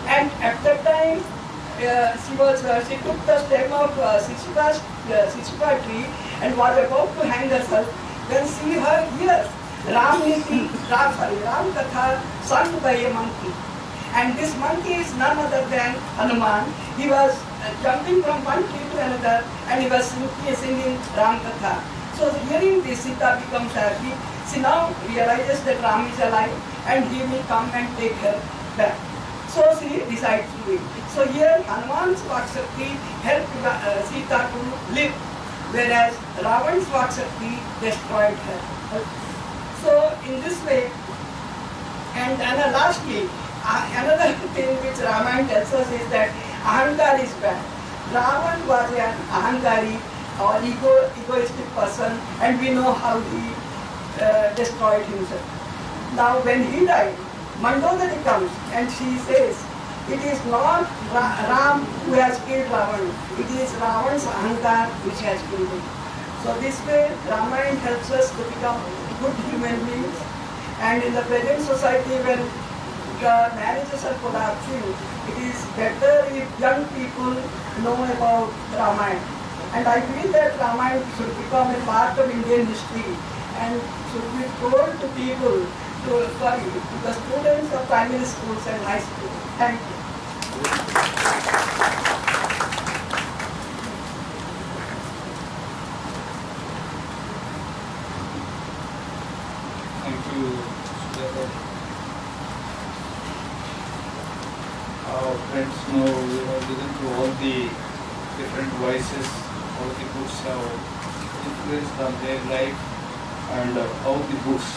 [SPEAKER 10] and at that time she took the stem of Sishuka tree and was about to hang herself. Then see her hears Ram Katha sung by a monkey, and this monkey is none other than Hanuman. He was jumping from one tree to another, and he was singing Ram Katha. So hearing this, Sita becomes happy. She now realizes that Ram is alive and he will come and take her back. So she decides to live. So here Hanuman's Vak Shakti helped Sita to live, whereas Ravan's Vak Shakti destroyed her. So in this way, and lastly, another thing which Ramayana tells us is that Ahankar is bad. Ravan was an Ahankari or egoistic person, and we know how he destroyed himself. Now when he died, Mandodari comes and she says, it is not Ram who has killed Ravan, it is Ravan's Ahankar which has killed him. So this way Ramayana helps us to become good human beings, and in the present society when the marriages are collapsing, it is better if young people know about Ramayana. And I feel that Ramayana should become a part of Indian history and should be told to people, to the students of primary schools and high schools. Thank you.
[SPEAKER 2] Thank you, Sujata. Friends, now we have listened to all the different voices, all the books have influenced on their life, and how the books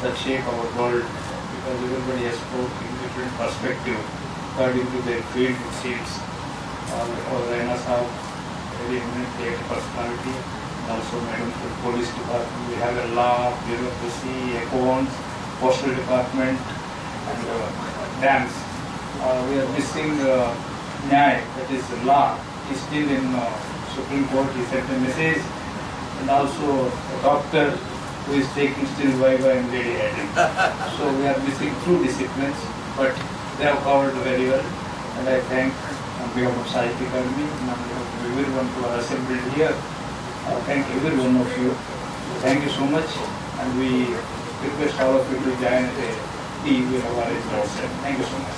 [SPEAKER 2] that shape our world, because everybody has spoken in different perspective according to their field, it seems. Raina Saab, very eminent theatre personality, and also Madam from Police Department. We have a law, bureaucracy, accounts, postal department, and dance. We are missing Nyay, that is law. He's still in Supreme Court. He sent a message, and also a doctor who is taking still Viva and lady heading. So we are missing two disciplines, but they have covered very well. And I thank on behalf of Sahitya Akademi, and on behalf of everyone who are assembled here. Thank every one of you. Thank you so much, and we request all of you to join the tea we have arranged outside. Thank you so much.